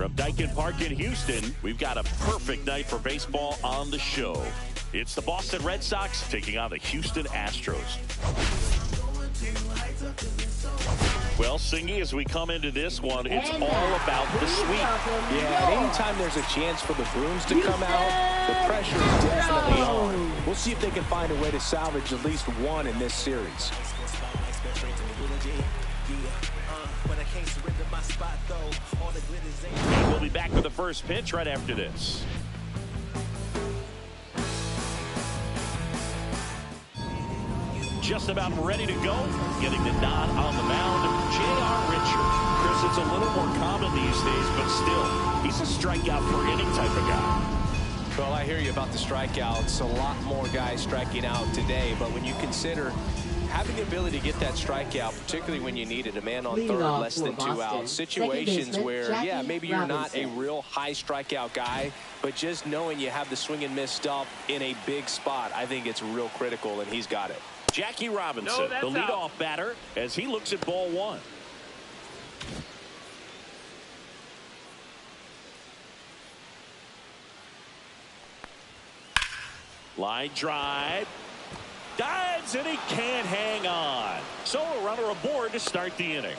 From Dyken Park in Houston, we've got a perfect night for baseball on the show. It's the Boston Red Sox taking on the Houston Astros. Well, Singy, as we come into this one, it's all about the sweep. Yeah, and anytime there's a chance for the brooms to come out, the pressure is definitely on. We'll see if they can find a way to salvage at least one in this series. We'll be back with the first pitch right after this. Just about ready to go. Getting the nod on the mound, J.R. Richard. Chris, it's a little more common these days, but still, he's a strikeout per inning type of guy. Well, I hear you about the strikeouts. A lot more guys striking out today, but when you consider having the ability to get that strikeout, particularly when you need it, a man on third, less than 2 outs, situations where, yeah, maybe you're not a real high strikeout guy, but just knowing you have the swing and miss stuff in a big spot, I think it's real critical, and he's got it. Jackie Robinson, the leadoff batter, as he looks at ball one. Line drive. Dives, and he can't hang on. So a runner aboard to start the inning.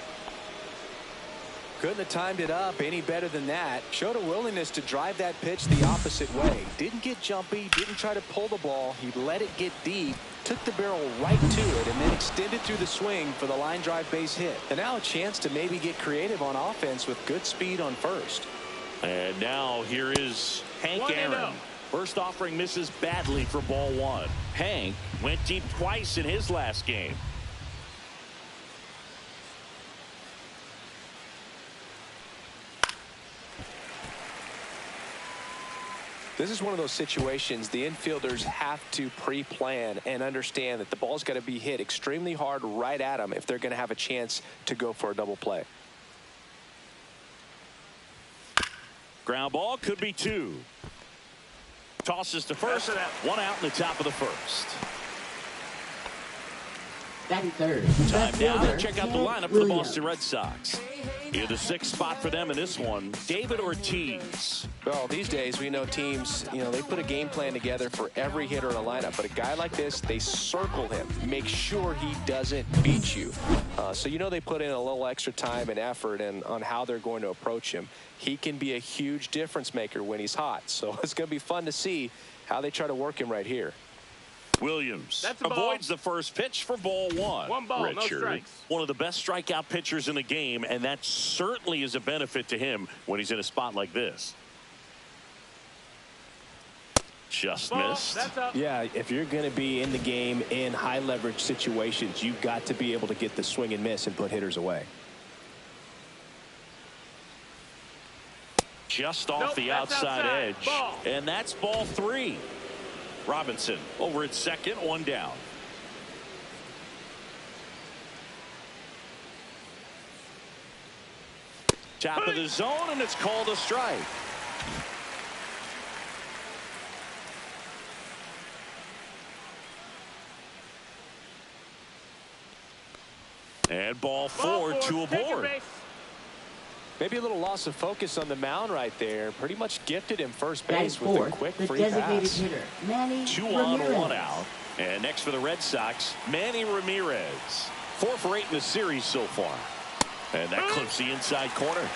Couldn't have timed it up any better than that. Showed a willingness to drive that pitch the opposite way. Didn't get jumpy, didn't try to pull the ball. He let it get deep, took the barrel right to it, and then extended through the swing for the line drive base hit. And now a chance to maybe get creative on offense with good speed on first. And now here is Hank Aaron. First offering misses badly for ball one. Hank went deep twice in his last game. This is one of those situations the infielders have to pre-plan and understand that the ball's got to be hit extremely hard right at them if they're going to have a chance to go for a double play. Ground ball, could be 2. Tosses to first. 1 out in the top of the first. Batting third. Time now to check out the lineup for the Boston Red Sox. In the 6th spot for them in this one, David Ortiz. Well, these days we know teams, they put a game plan together for every hitter in a lineup. But a guy like this, they circle him, make sure he doesn't beat you. So they put in a little extra time and effort on how they're going to approach him. He can be a huge difference maker when he's hot. So it's going to be fun to see how they try to work him right here. Williams avoids the first pitch for ball one. 1 ball, Richard, no strikes. One of the best strikeout pitchers in the game, and that certainly is a benefit to him when he's in a spot like this. Just missed. Yeah, if you're going to be in the game in high leverage situations, you've got to be able to get the swing and miss and put hitters away. Just off the outside edge. And that's ball 3. Robinson over at second, 1 down. Top of the zone, and it's called a strike. And ball 4, 2 aboard. Maybe a little loss of focus on the mound right there. Pretty much gifted him first base with a quick free pass. 2 on, 1 out. And next for the Red Sox, Manny Ramirez. 4 for 8 in the series so far. And that clips the inside corner.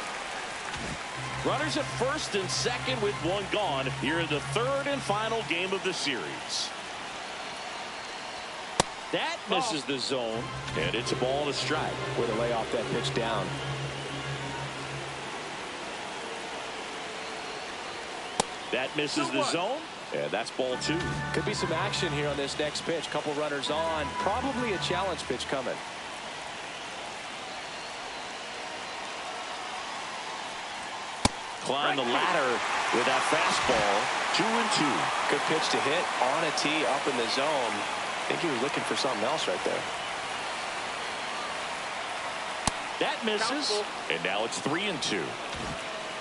Runners at first and second with 1 gone here in the 3rd and final game of the series. That misses the zone, and it's a ball and a strike. Way to lay off that pitch down. That misses the zone, and that's ball 2. Could be some action here on this next pitch. Couple runners on. Probably a challenge pitch coming. Climb the ladder with that fastball. 2-2. Good pitch to hit on a tee up in the zone. I think he was looking for something else right there. That misses, and now it's 3-2.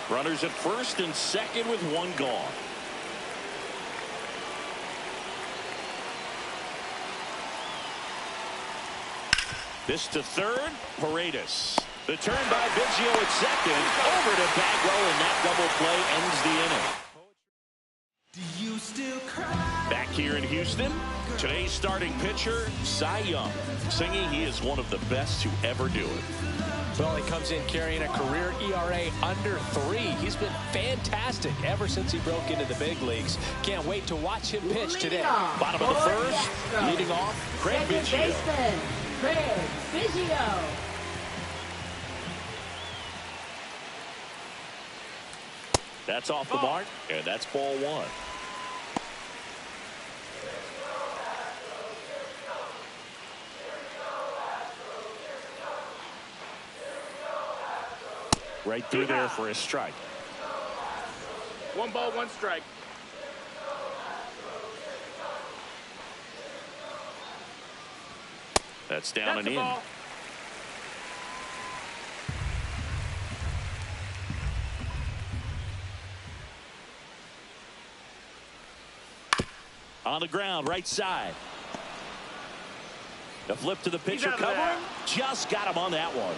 Runners at first and second with 1 gone. This to third, Paredes. The turn by Biggio at second, over to Bagwell, and that double play ends the inning. Do you still cry? Back here in Houston, today's starting pitcher, Cy Young, singing he is one of the best to ever do it. Well, he comes in carrying a career ERA under 3. He's been fantastic ever since he broke into the big leagues. Can't wait to watch him pitch today. Bottom of the first, leading off, Craig Biggio. Baseman, Craig Biggio. That's off the mark, and that's ball 1. Right through there for a strike. 1 ball, 1 strike. That's down and in. Ball. On the ground, right side. The flip to the pitcher covering. Just got him on that one.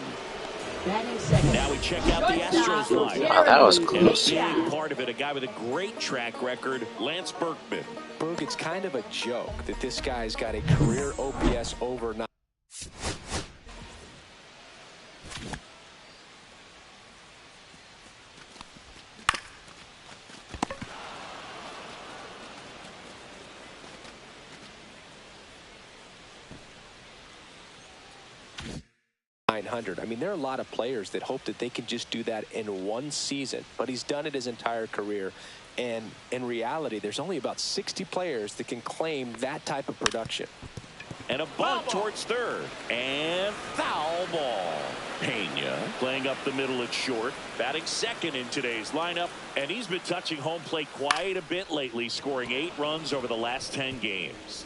Now we check out the Astros line. Wow, that was close. And a big part of it, a guy with a great track record, Lance Berkman. Berg, it's kind of a joke that this guy's got a career OPS over 9. I mean, there are a lot of players that hope that they can just do that in one season, but he's done it his entire career. And in reality, there's only about 60 players that can claim that type of production. And a bunt towards third. And foul ball. Pena playing up the middle at short. Batting second in today's lineup. And he's been touching home plate quite a bit lately, scoring 8 runs over the last 10 games.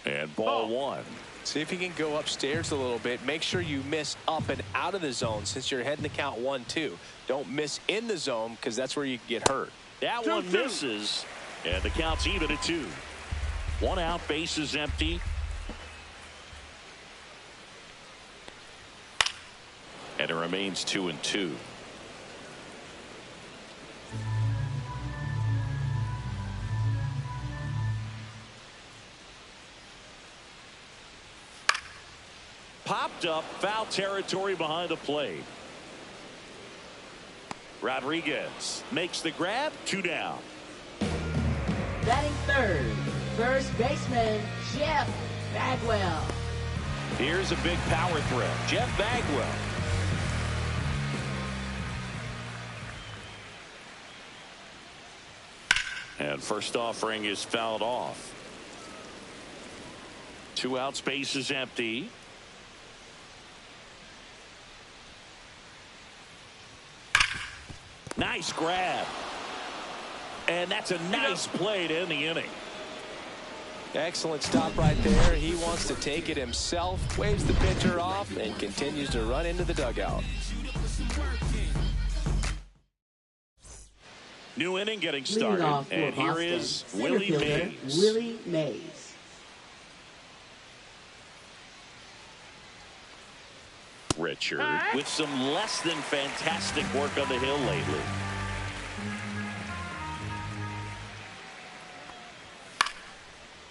And ball 1. See if you can go upstairs a little bit. Make sure you miss up and out of the zone since you're heading to count 1-2. Don't miss in the zone because that's where you get hurt. That one misses. And the count's even at 2. 1 out, bases empty. And it remains 2-2. Popped up, foul territory behind the plate. Rodriguez makes the grab, 2 down. Batting third, first baseman, Jeff Bagwell. Here's a big power threat, Jeff Bagwell. And first offering is fouled off. 2 outs, base is empty. Nice grab. And that's a nice play to end the inning. Excellent stop right there. He wants to take it himself, waves the pitcher off, and continues to run into the dugout. New inning getting started. And here is Willie Mays. Willie Mays. Richard with some less than fantastic work on the hill lately.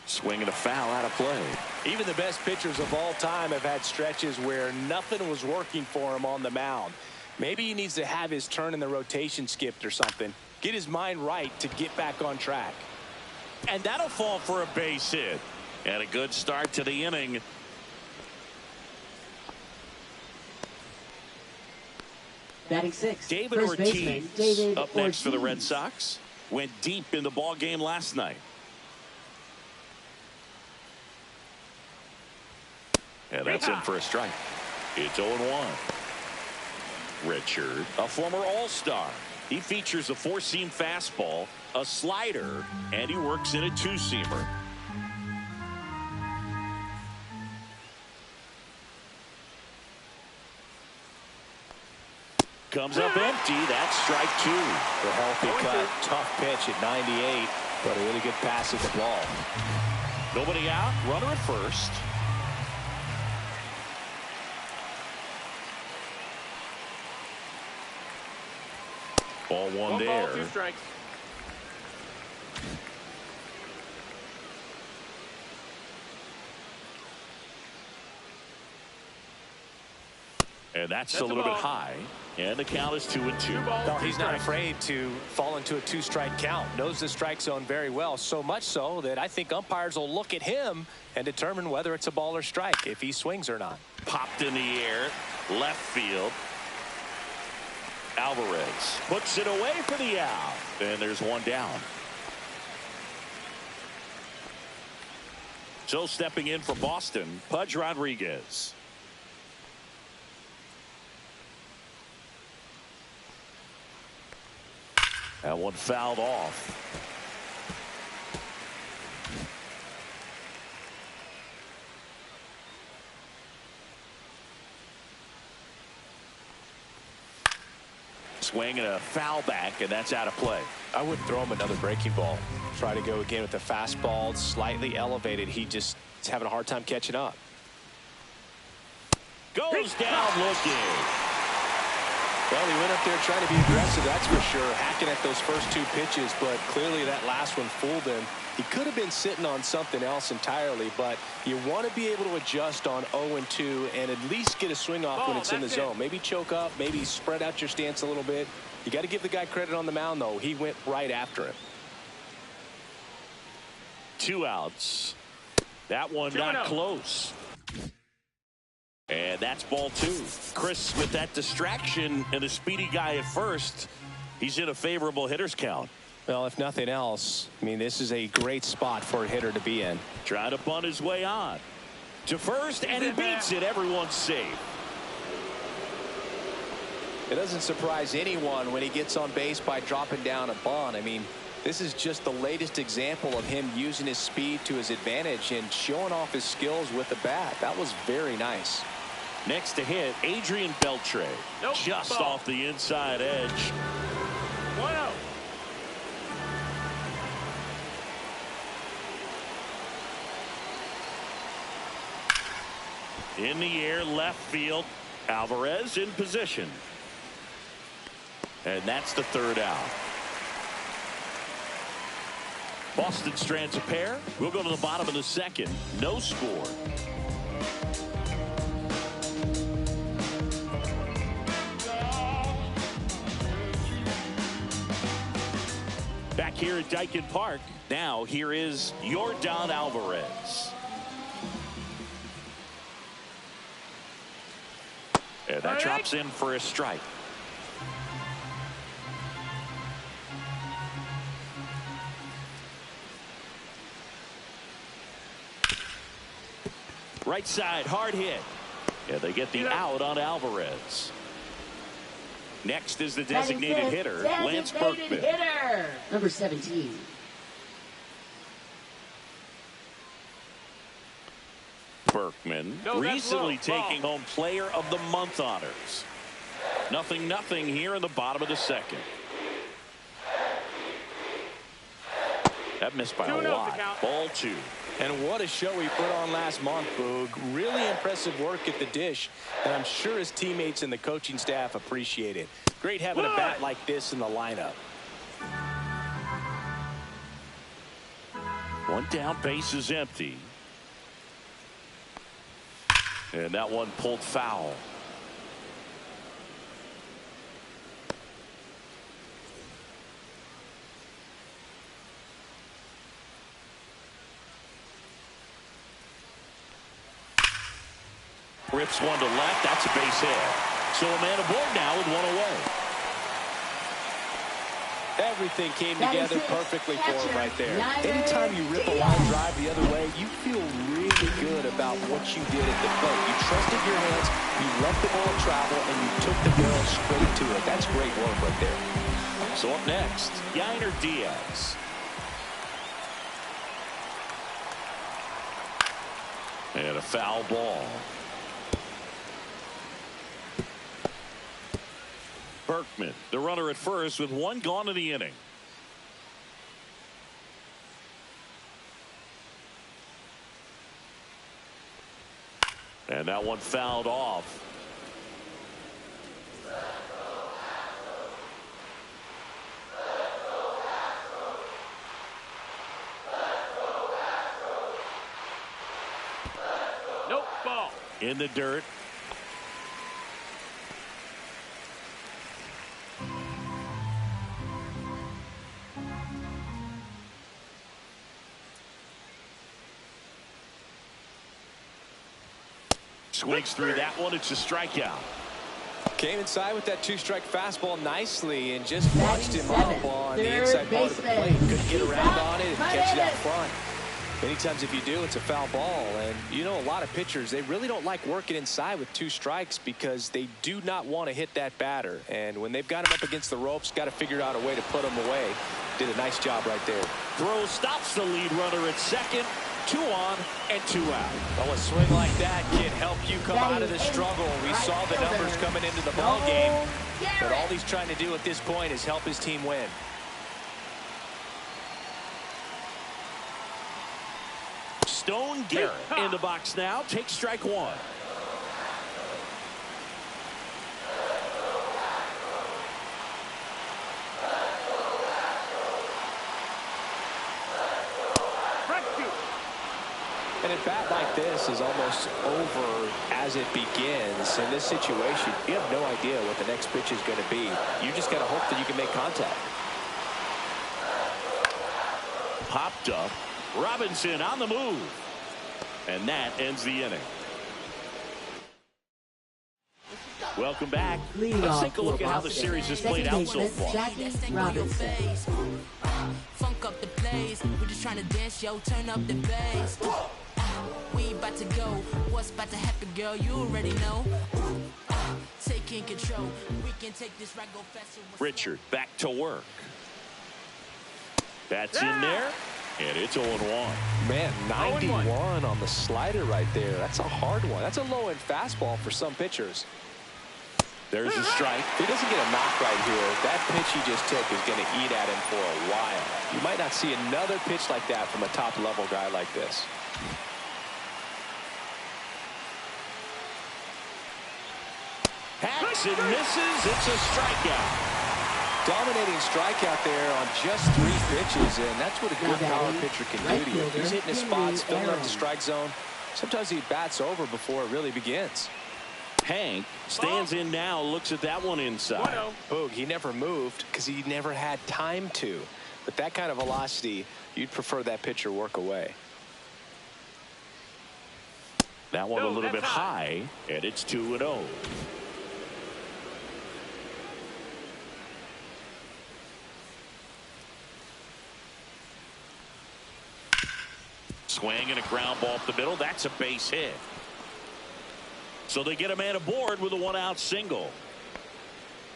Swing and a foul out of play. Even the best pitchers of all time have had stretches where nothing was working for him on the mound. Maybe he needs to have his turn in the rotation skipped or something. Get his mind right to get back on track. And that'll fall for a base hit. And a good start to the inning. Batting 6. David first Ortiz baseman, David up next for the Red Ortiz. Sox. Went deep in the ball game last night. And that's in for a strike. It's 0-1. Richard, a former All-Star. He features a 4-seam fastball, a slider, and he works in a 2-seamer. Comes up empty. That's strike 2. The healthy cut. Tough pitch at 98, but a really good pass at the ball. Nobody out. Runner at first. Ball one there. Ball, 2 strikes. And that's a little bit high. And the count is 2-2. No, he's not afraid to fall into a 2-strike count. Knows the strike zone very well. So much so that I think umpires will look at him and determine whether it's a ball or strike, if he swings or not. Popped in the air. Left field. Alvarez puts it away for the out. And there's one down. So stepping in for Boston, Pudge Rodriguez. That one fouled off. Swing and a foul back, and that's out of play. I would throw him another breaking ball. Try to go again with the fastball, slightly elevated. He just is having a hard time catching up. Goes down looking. Well, he went up there trying to be aggressive, that's for sure, hacking at those first 2 pitches, but clearly that last one fooled him. He could have been sitting on something else entirely, but you want to be able to adjust on 0-2 and at least get a swing off when it's in the zone. Maybe choke up, maybe spread out your stance a little bit. You got to give the guy credit on the mound, though. He went right after him. 2 outs. That one not close. And that's ball 2. Chris, with that distraction and a speedy guy at first, he's in a favorable hitter's count. Well, if nothing else, I mean, this is a great spot for a hitter to be in. Trying to bunt his way on to first, and he beats it. Everyone's safe. It doesn't surprise anyone when he gets on base by dropping down a bunt. I mean, this is just the latest example of him using his speed to his advantage and showing off his skills with the bat. That was very nice. Next to hit, Adrian Beltre. Just off the inside edge. 1-0. In the air, left field. Alvarez in position. And that's the 3rd out. Boston strands a pair. We'll go to the bottom of the 2nd. No score. Back here at Dyken Park. Now here is Yordan Alvarez. And that drops in for a strike. Right side, hard hit. And they get the out on Alvarez. Next is the designated hitter, Lance Berkman. Hitter, number 17. Berkman recently taking home Player of the Month honors. 0-0 here in the bottom of the 2nd. That missed by a lot. Ball 2. And what a show he put on last month, Boog. Really impressive work at the dish, and I'm sure his teammates and the coaching staff appreciate it. Great having a bat like this in the lineup. One down, base is empty. And that one pulled foul. Rips one to left. That's a base hit. So a man aboard now with one away. Everything came together perfectly for him right there. Anytime you rip a line drive the other way, you feel really good about what you did at the plate. You trusted your hands, you let the ball travel, and you took the barrel straight to it. That's great work right there. So up next, Yainer Diaz. And a foul ball. Berkman, the runner at first with one gone in the inning. And that one fouled off. Nope, ball. In the dirt. Swings through that one. It's a strikeout. Came inside with that two-strike fastball nicely and just bunched him up on the inside part of the plate. Couldn't get around on it and catch it out front. Many times if you do, it's a foul ball. And you know, a lot of pitchers, they really don't like working inside with two strikes because they do not want to hit that batter. And when they've got him up against the ropes, got to figure out a way to put him away. Did a nice job right there. Throw stops the lead runner at second. 2 on and 2 out. Well, a swing like that can help you come out of the struggle. We saw the numbers coming into the ball game, but all he's trying to do at this point is help his team win. Stone Garrett in the box now. Takes strike 1. And a bat like this is almost over as it begins. In this situation, you have no idea what the next pitch is going to be. You just got to hope that you can make contact. Popped up. Robinson on the move. And that ends the inning. Welcome back. Let's take a look at how the series has played out so far. Funk up the place. We're just trying to dance, yo. Turn up the bass. We about to go. What's about to happen, girl? You already know. Taking control. We can take this right, go faster. Richard back to work. That's in there. And it's 0-1. Man, 91 on the slider right there. That's a hard one. That's a low-end fastball for some pitchers. There's a strike. If he doesn't get a knock right here, that pitch he just took is going to eat at him for a while. You might not see another pitch like that from a top-level guy like this. Hacks and misses. It's a strikeout. Dominating strikeout there on just 3 pitches, and that's what a good power pitcher can do to you. He's hitting his spots, filling up the strike zone. Sometimes he bats over before it really begins. Hank stands in now, looks at that one inside. Boog, he never moved because he never had time to. But that kind of velocity, you'd prefer that pitcher work away. That one a little bit high, and it's 2-0. Swing and a ground ball up the middle. That's a base hit. So they get a man aboard with a 1-out single.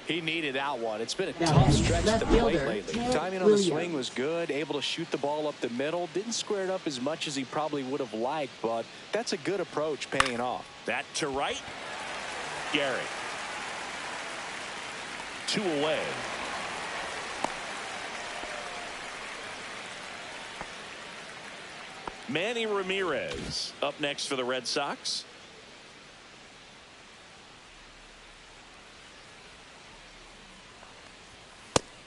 He needed that one. It's been a tough stretch at the plate lately. Timing on the swing was good, able to shoot the ball up the middle. Didn't square it up as much as he probably would have liked, but that's a good approach, paying off. That to right. Gary. 2 away. Manny Ramirez up next for the Red Sox.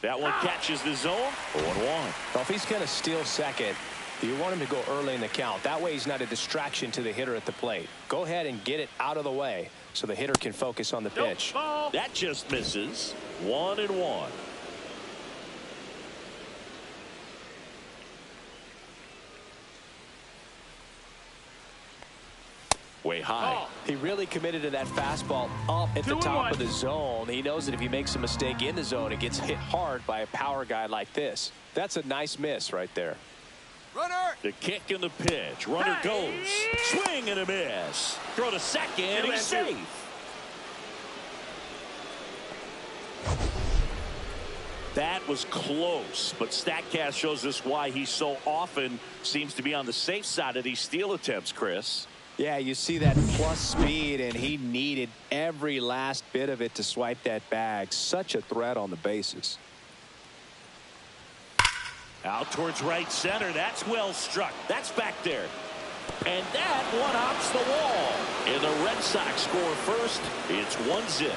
That one catches the zone. 0-1. Well, if he's going to steal second, you want him to go early in the count. That way he's not a distraction to the hitter at the plate. Go ahead and get it out of the way so the hitter can focus on the pitch. That just misses. 1-1. Way high. He really committed to that fastball up at the top of the zone. He knows that if he makes a mistake in the zone, it gets hit hard by a power guy like this. That's a nice miss right there. Runner. The kick and the pitch. Runner goes. Swing and a miss. Throw to second. He's safe. That was close, but StatCast shows us why he so often seems to be on the safe side of these steal attempts, Chris. Yeah, you see that plus speed, and he needed every last bit of it to swipe that bag. Such a threat on the bases. Out towards right center. That's well struck. That's back there. And that one hops the wall. And the Red Sox score first. It's 1-0.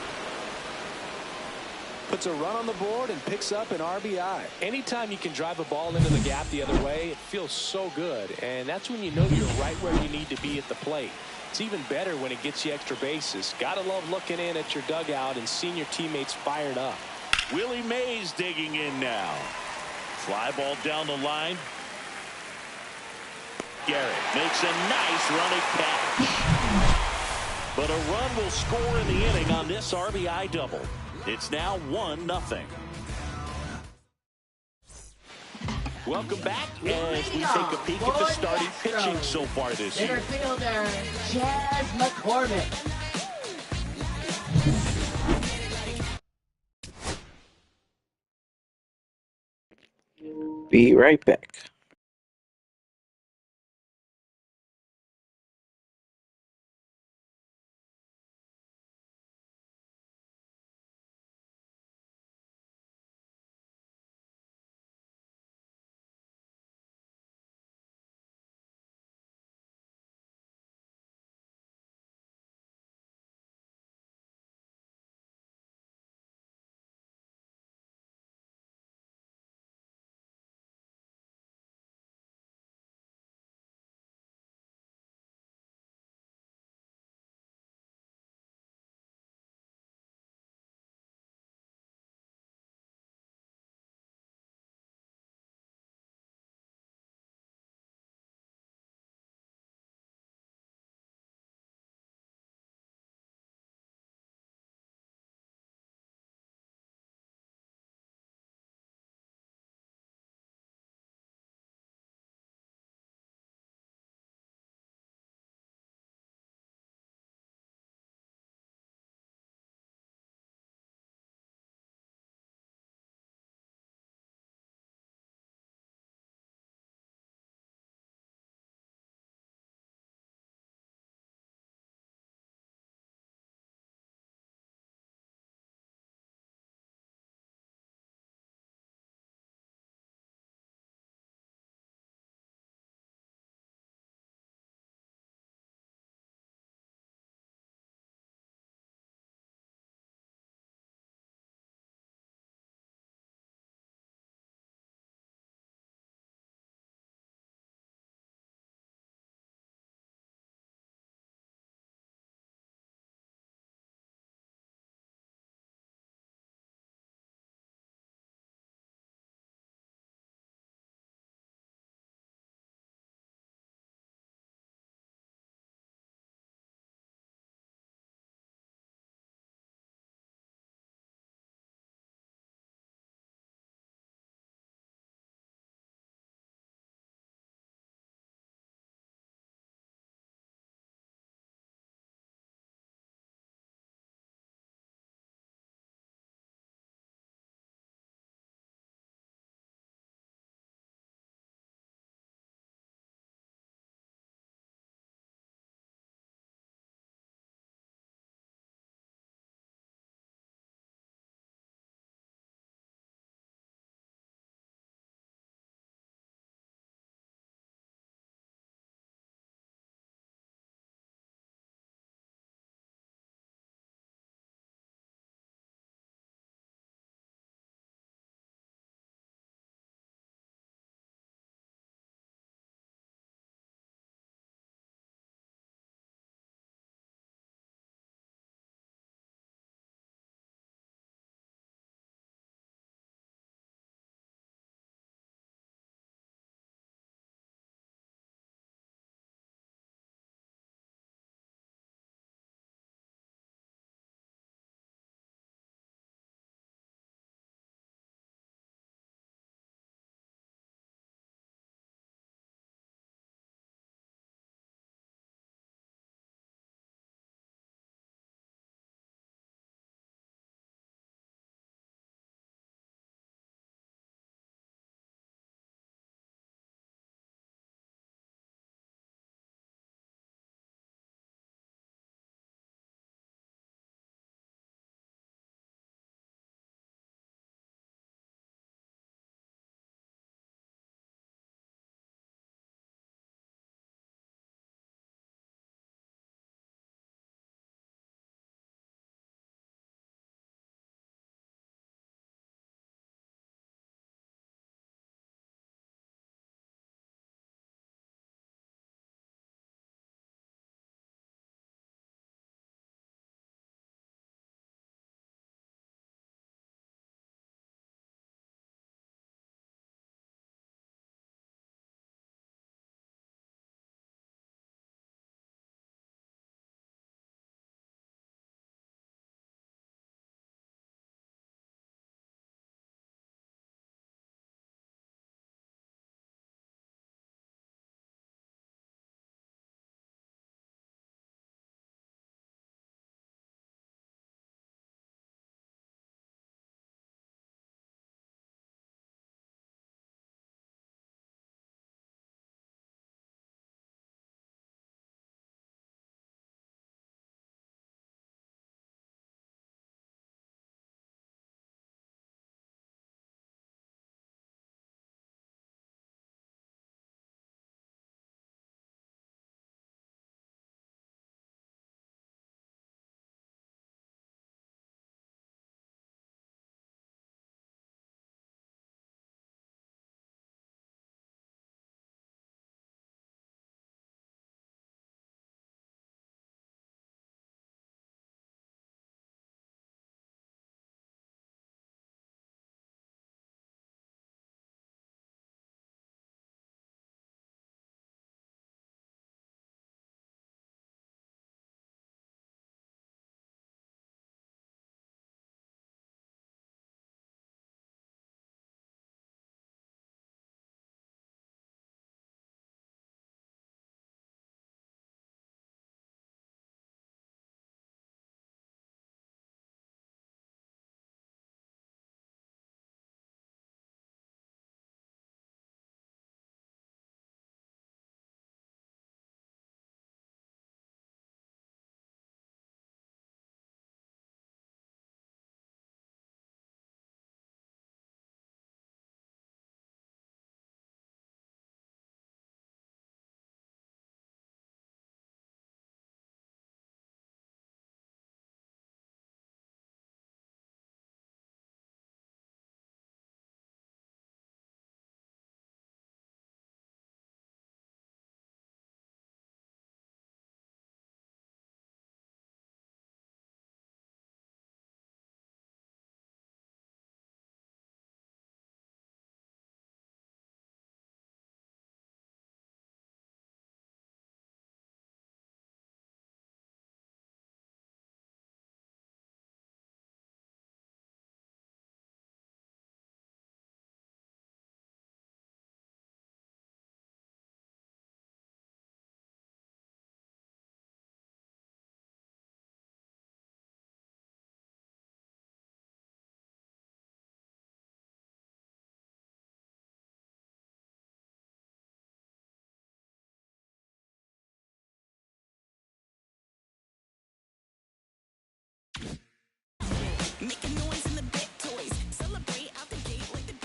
Puts a run on the board and picks up an RBI. Anytime you can drive a ball into the gap the other way, it feels so good. And that's when you know you're right where you need to be at the plate. It's even better when it gets you extra bases. Gotta love looking in at your dugout and seeing your teammates fired up. Willie Mays digging in now. Fly ball down the line. Garrett makes a nice running catch. But a run will score in the inning on this RBI double. It's now 1-0. Welcome back as we take a peek at the starting pitching so far this year. Center fielder, Chaz McCormick. Be right back.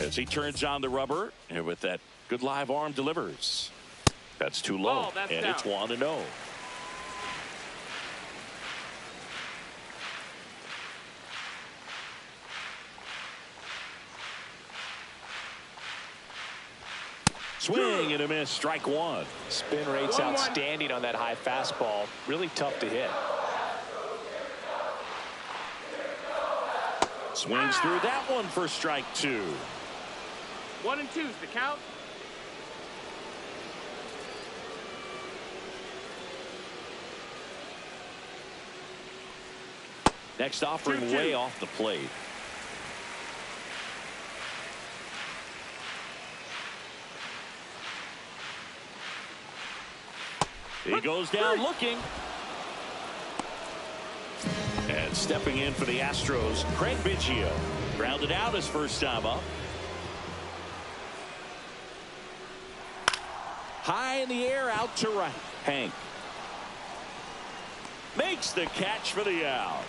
As he turns on the rubber, and with that good live arm delivers. That's too low, that's and down. it's 1-0. Swing and a miss, strike one. Spin rate's outstanding on that high fastball. Really tough to hit. Swings through that one for strike two. 1 and 2's the count. Next offering 2-2. way off the plate. He goes down looking. And stepping in for the Astros, Craig Biggio. Grounded out his first time up. High in the air, out to right. Hank makes the catch for the out.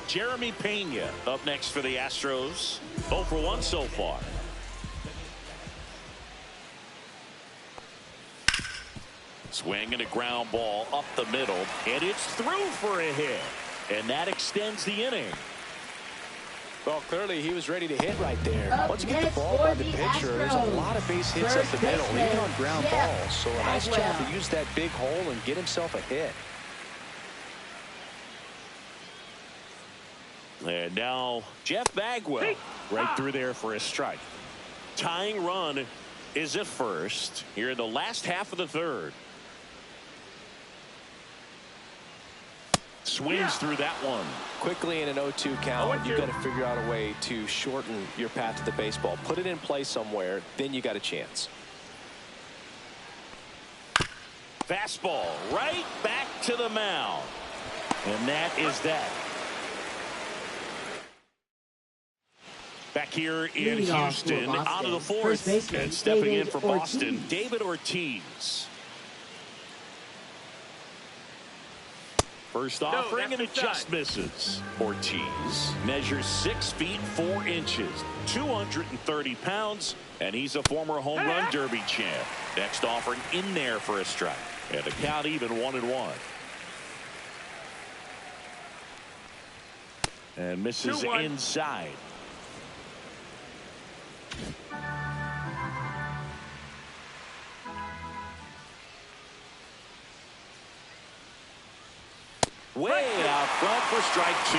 Jeremy Pena up next for the Astros. 0 for 1 so far. Swing and a ground ball up the middle, and it's through for a hit, and that extends the inning. Well, clearly he was ready to hit right there. Up Once you get the next ball for by the the pitcher, there's a Astros. lot of base hits First up the middle, baseman, even on ground Jeff balls. So a nice job Bagwell. to use that big hole and get himself a hit. And now Jeff Bagwell right through there for a strike. Tying run is at first here in the last half of the third. Swings through that one. Quickly in an 0-2 count, you've got to figure out a way to shorten your path to the baseball. Put it in play somewhere, then you got a chance. Fastball right back to the mound. And that is that. Back here in Leading off Houston, for Boston, out of the first fourth, baseman, and stepping in David for Boston, Ortiz. David Ortiz. First offering and it just misses. Ortiz measures 6 feet 4 inches, 230 pounds, and he's a former home run derby champ. Next offering in there for a strike, and the count even 1-1. And misses 2-1. inside. Way out front for strike two.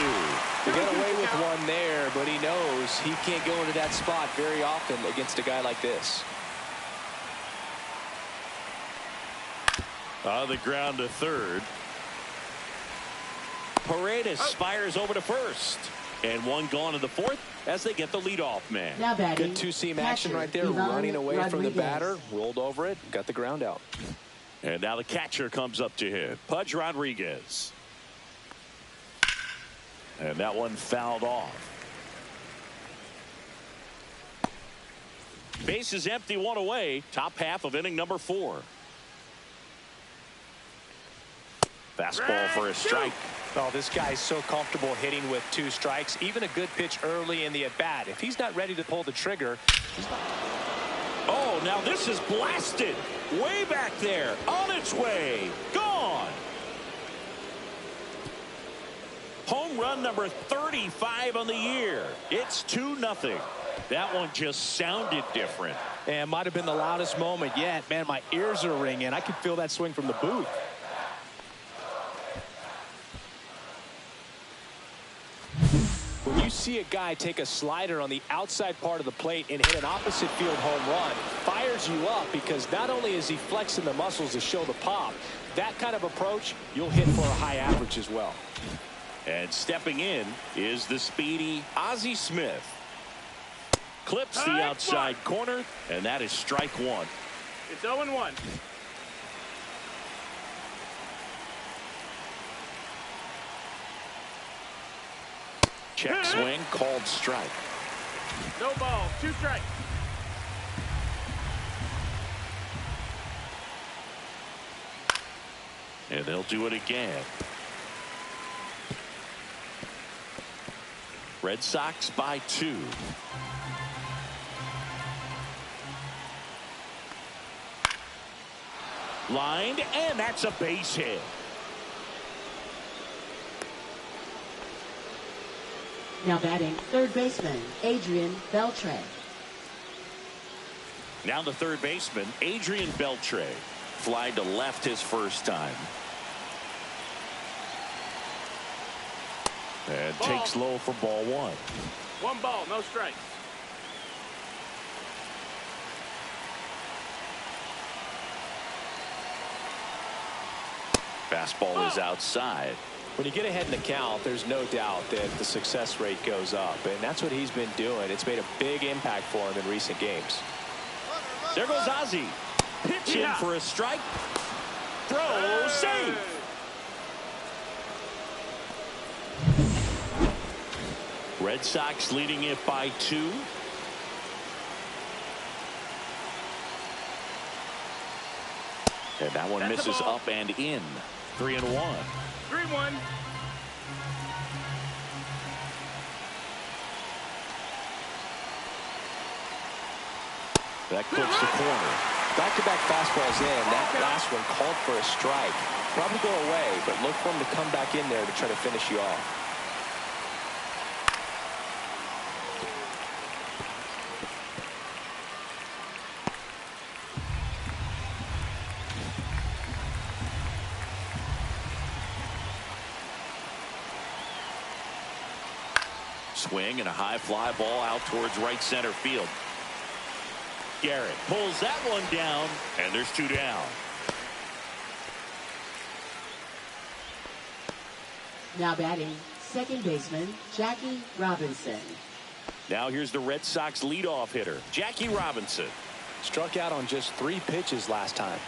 He got away with one there, but he knows he can't go into that spot very often against a guy like this. On the ground to third. Paredes fires over to first. And one gone in the fourth as they get the leadoff man. Now batting, Good two-seam action catcher, right there, Ivan running away from the Rodriguez. batter, rolled over it, got the ground out. And now the catcher comes up to him, Pudge Rodriguez. And that one fouled off. Base is empty, one away. Top half of inning number 4. Fastball for a strike. Oh, this guy's so comfortable hitting with 2 strikes. Even a good pitch early in the at-bat. If he's not ready to pull the trigger. Oh, now this is blasted. Way back there. On its way. Gone. Home run number 35 on the year. It's 2-0. That one just sounded different. And might have been the loudest moment yet. Man, my ears are ringing. I can feel that swing from the booth. When you see a guy take a slider on the outside part of the plate and hit an opposite field home run, fires you up because not only is he flexing the muscles to show the pop, that kind of approach, you'll hit for a high average as well. And stepping in is the speedy Ozzie Smith. Clips the outside corner, and that is strike one. It's 0-1. Check swing, called strike. No ball, 2 strikes. And they'll do it again. Red Sox by 2. Lined, and that's a base hit. Now batting, third baseman, Adrian Beltre. Now the third baseman, Adrian Beltre. Fly to left his first time. And Ball. takes low for ball one. 1 ball, no strikes. Fastball is outside. When you get ahead in the count, there's no doubt that the success rate goes up, and that's what he's been doing. It's made a big impact for him in recent games. There goes Ozzie. Pitch in for a strike. Throw, save. Red Sox leading it by 2. And that one That's misses up and in. 3-1. 3-1. That clips the corner. Back-to-back fastballs in. That last one called for a strike. Probably go away, but look for him to come back in there to try to finish you off. Swing and a high fly ball out towards right center field. Garrett pulls that one down, and there's 2 down. Now batting, second baseman, Jackie Robinson. Now here's the Red Sox leadoff hitter, Jackie Robinson. Struck out on just 3 pitches last time.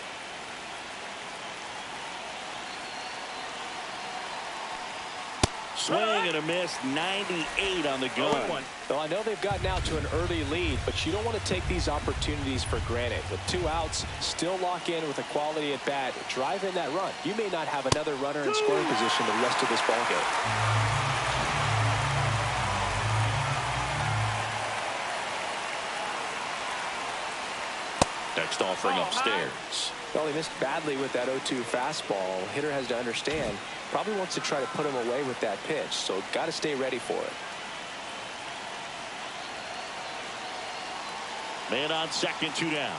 Swing and a miss, 98 on the gun. Well, I know they've gotten out to an early lead, but you don't want to take these opportunities for granted. With 2 outs, still lock in with a quality at bat, drive in that run. You may not have another runner in scoring position the rest of this ball game. Next offering upstairs. Well, he missed badly with that 0-2 fastball. Hitter has to understand, probably wants to try to put him away with that pitch, so got to stay ready for it. Man on second, 2 down.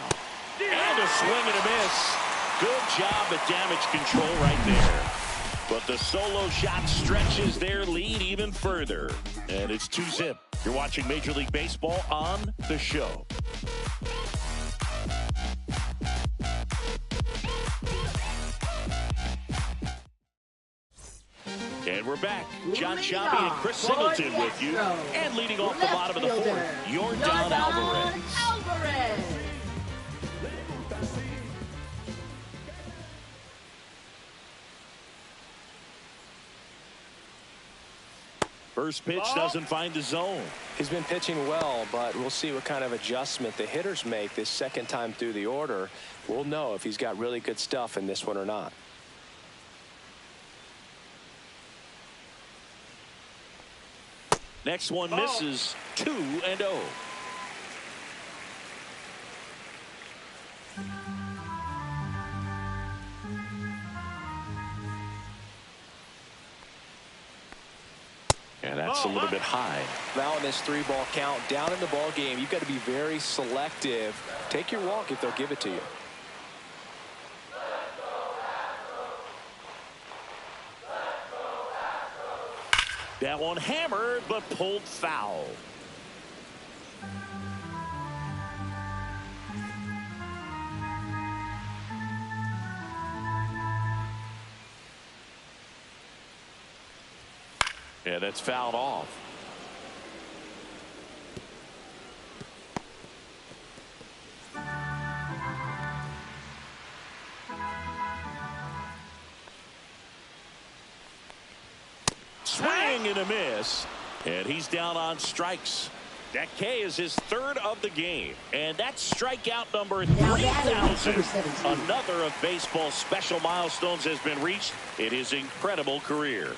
And a swing and a miss. Good job at damage control right there. But the solo shot stretches their lead even further. And it's 2-zip. You're watching Major League Baseball on The Show. And we're back. John Shabby and Chris Singleton with you. And leading off the bottom of the 4th, Yordan Alvarez. First pitch doesn't find the zone. He's been pitching well, but we'll see what kind of adjustment the hitters make this second time through the order. We'll know if he's got really good stuff in this one or not. Next one misses, 2-0. And that's a little bit high. Now in this 3-ball count, down in the ball game, you've got to be very selective. Take your walk if they'll give it to you. That one hammered, but pulled foul. Yeah, that's fouled off. Swing and a miss, and he's down on strikes. That K is his 3rd of the game, and that's strikeout number 3,000. Another of baseball's special milestones has been reached in his incredible career.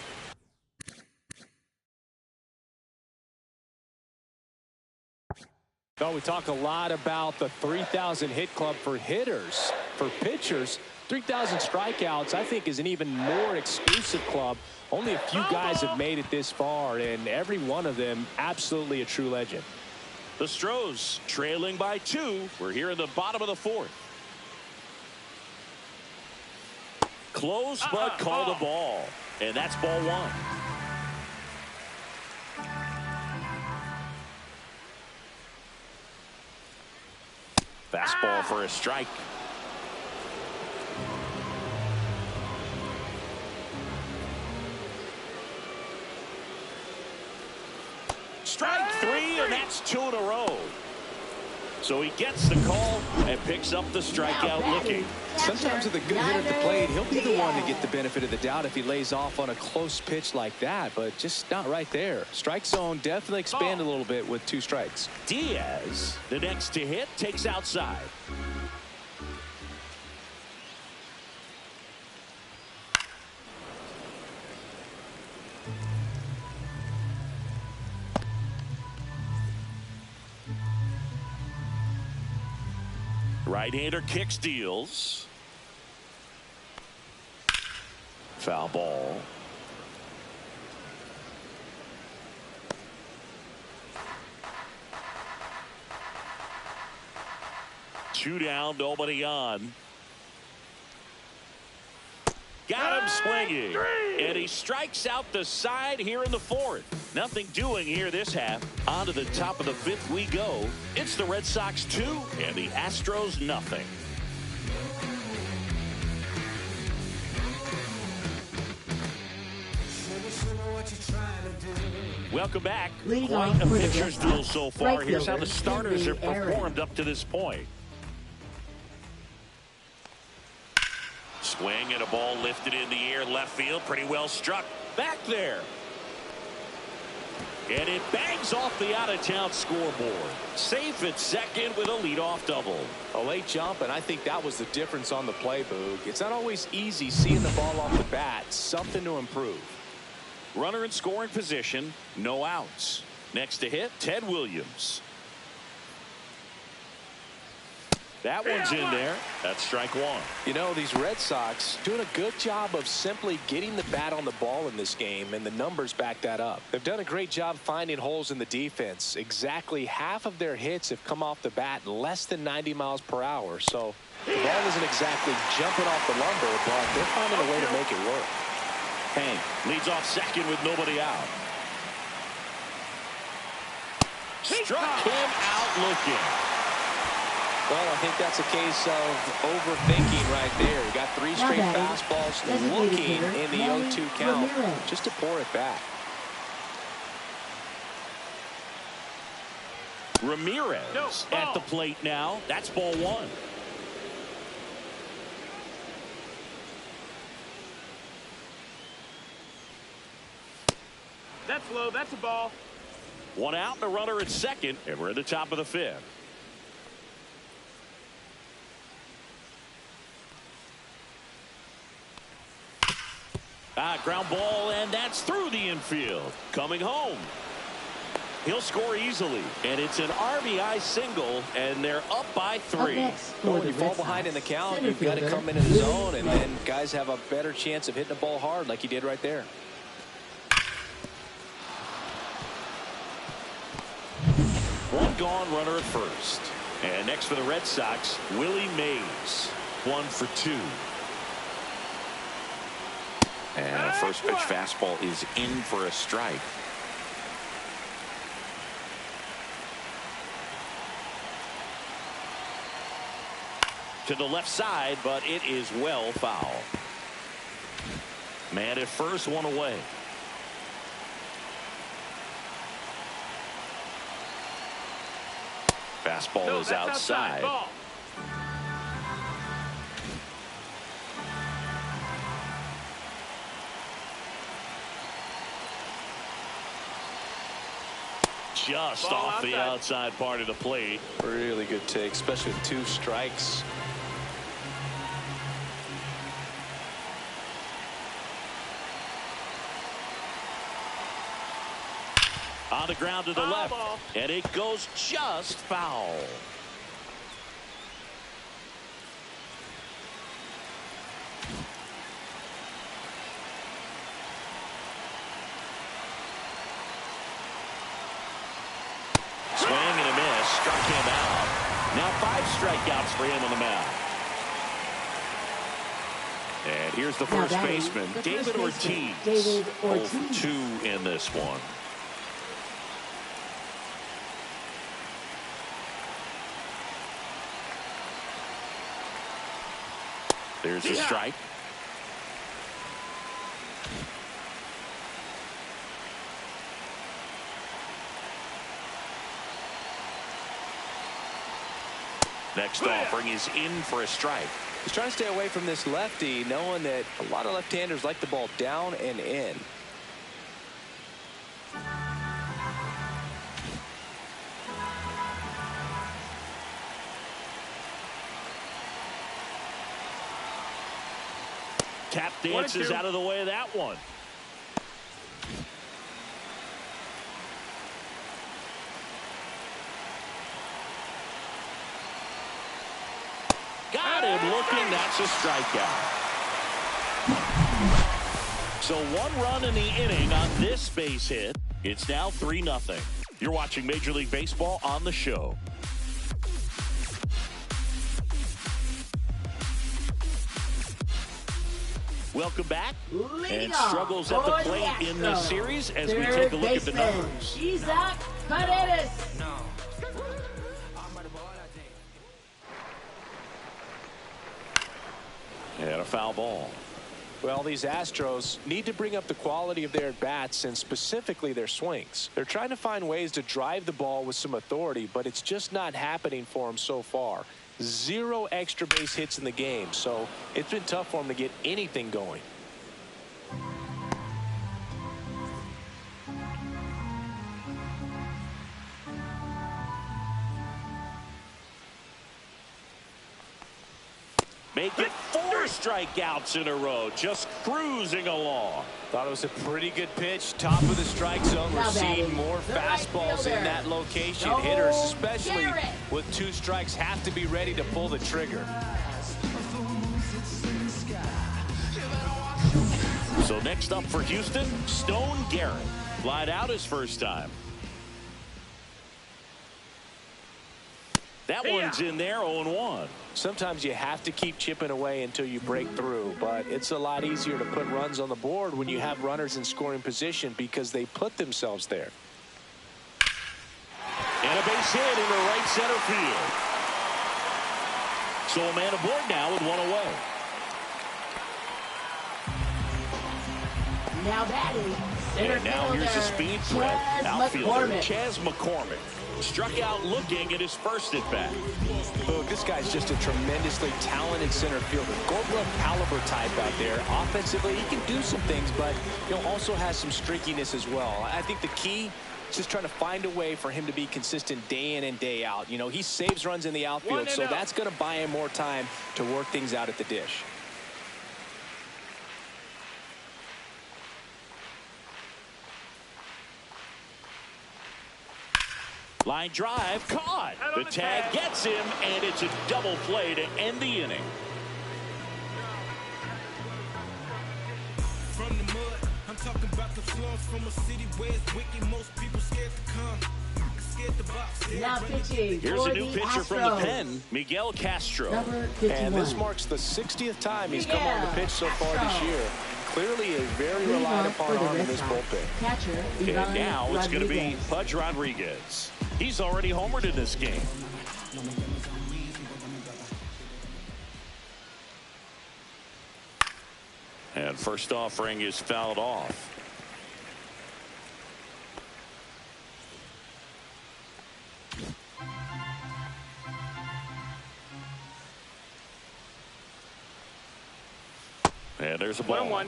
Oh, we talk a lot about the 3,000 hit club for hitters. For pitchers, 3,000 strikeouts, I think, is an even more exclusive club. Only a few guys have made it this far, and every one of them absolutely a true legend. The Stros trailing by 2. We're here in the bottom of the 4th. Close, but call the ball. And that's ball 1. Fastball for a strike. Strike 3, and that's 2 in a row. So he gets the call and picks up the strikeout looking. Sometimes with a good hitter at the plate, he'll be the one to get the benefit of the doubt if he lays off on a close pitch like that, but just not right there. Strike zone definitely expanded a little bit with 2 strikes. Diaz, the next to hit, takes outside. Right-hander kicks, deals. Foul ball. Two down, nobody on. Got him swinging. And he strikes out the side here in the 4th. Nothing doing here this half. On to the top of the 5th we go. It's the Red Sox 2 and the Astros nothing. Welcome back. Quite a pitcher's duel so far. Here's how the starters have performed up to this point. Swing and a ball lifted in the air left field. Pretty well struck back there. And it bangs off the out-of-town scoreboard. Safe at second with a leadoff double. A late jump, and I think that was the difference on the play, Boog. It's not always easy seeing the ball off the bat. Something to improve. Runner in scoring position, no outs. Next to hit, Ted Williams. That one's in there. That's strike 1. You know, these Red Sox doing a good job of simply getting the bat on the ball in this game, and the numbers back that up. They've done a great job finding holes in the defense. Exactly half of their hits have come off the bat less than 90 miles per hour. So the ball isn't exactly jumping off the lumber, but they're finding a way to make it work. Hank leads off second with nobody out. Struck him out looking. Well, I think that's a case of overthinking right there. He got 3 straight fastballs looking in the 0-2 count just to pour it back. Ramirez at the plate now. That's ball 1. That's low. That's a ball. 1 out and a runner at second, and we're at the top of the 5th. Ground ball, and that's through the infield. Coming home. He'll score easily, and it's an RBI single, and they're up by 3. Well, when you fall behind in the count, you've got to come into the zone, and then guys have a better chance of hitting the ball hard like he did right there. One gone, runner at first. And next for the Red Sox, Willie Mays. 1 for 2. And a first pitch fastball is in for a strike. To the left side, but it is well foul. Man at first, 1 away. Fastball is outside. Ball. Just Ball off the outside. outside part of the plate. Really good take, especially with 2 strikes. On the ground to the Foul left. ball. And it goes just foul. Swing and a miss. Struck him out. Now 5 strikeouts for him on the mound. And here's the first baseman, David Ortiz. 0 for 2 in this one. There's a strike. Next offering is in for a strike. He's trying to stay away from this lefty, knowing that a lot of left-handers like the ball down and in. Tap dances out of the way of that one. Got him looking. That's a strikeout. So 1 run in the inning on this base hit. It's now 3-0. You're watching Major League Baseball on the show. Welcome back. And struggles at the plate in this series as we take a look at the numbers. Isaac Paredes. And a foul ball. Well, these Astros need to bring up the quality of their at-bats and specifically their swings. They're trying to find ways to drive the ball with some authority, but it's just not happening for them so far. 0 extra base hits in the game, so it's been tough for them to get anything going. Make it 4 strikeouts in a row, just cruising along. Thought it was a pretty good pitch, top of the strike zone. We're seeing more fastballs in that location. Hitters, especially with 2 strikes, have to be ready to pull the trigger. So next up for Houston, Stone Garrett. Flied out his first time. That one's in there, 0-1. Sometimes you have to keep chipping away until you break through, but it's a lot easier to put runs on the board when you have runners in scoring position because they put themselves there. And a base hit into right center field. So a man aboard now with 1 away. Now batting. And now here's the speed threat. Outfielder Chas McCormick. Struck out looking at his first at bat. Look, this guy's just a tremendously talented center fielder. Gold glove caliber type out there. Offensively, he can do some things, but also has some streakiness as well. I think the key is just trying to find a way for him to be consistent day in and day out. He saves runs in the outfield, so that's going to buy him more time to work things out at the dish. Line drive caught. The tag gets him, and it's a double play to end the inning. From the mud, I'm talking about the slums from a city where it's wicked. Most people scared to come. Scared to box. Now pitching. Here's a new pitcher from the pen, Miguel Castro. Number 51. And this marks the 60th time he's come on the pitch so far this year. Clearly a very relied upon arm in this bullpen. Catcher, And now it's going to be Pudge Rodriguez. He's already homered in this game. And first offering is fouled off. And there's a ball. 1-1.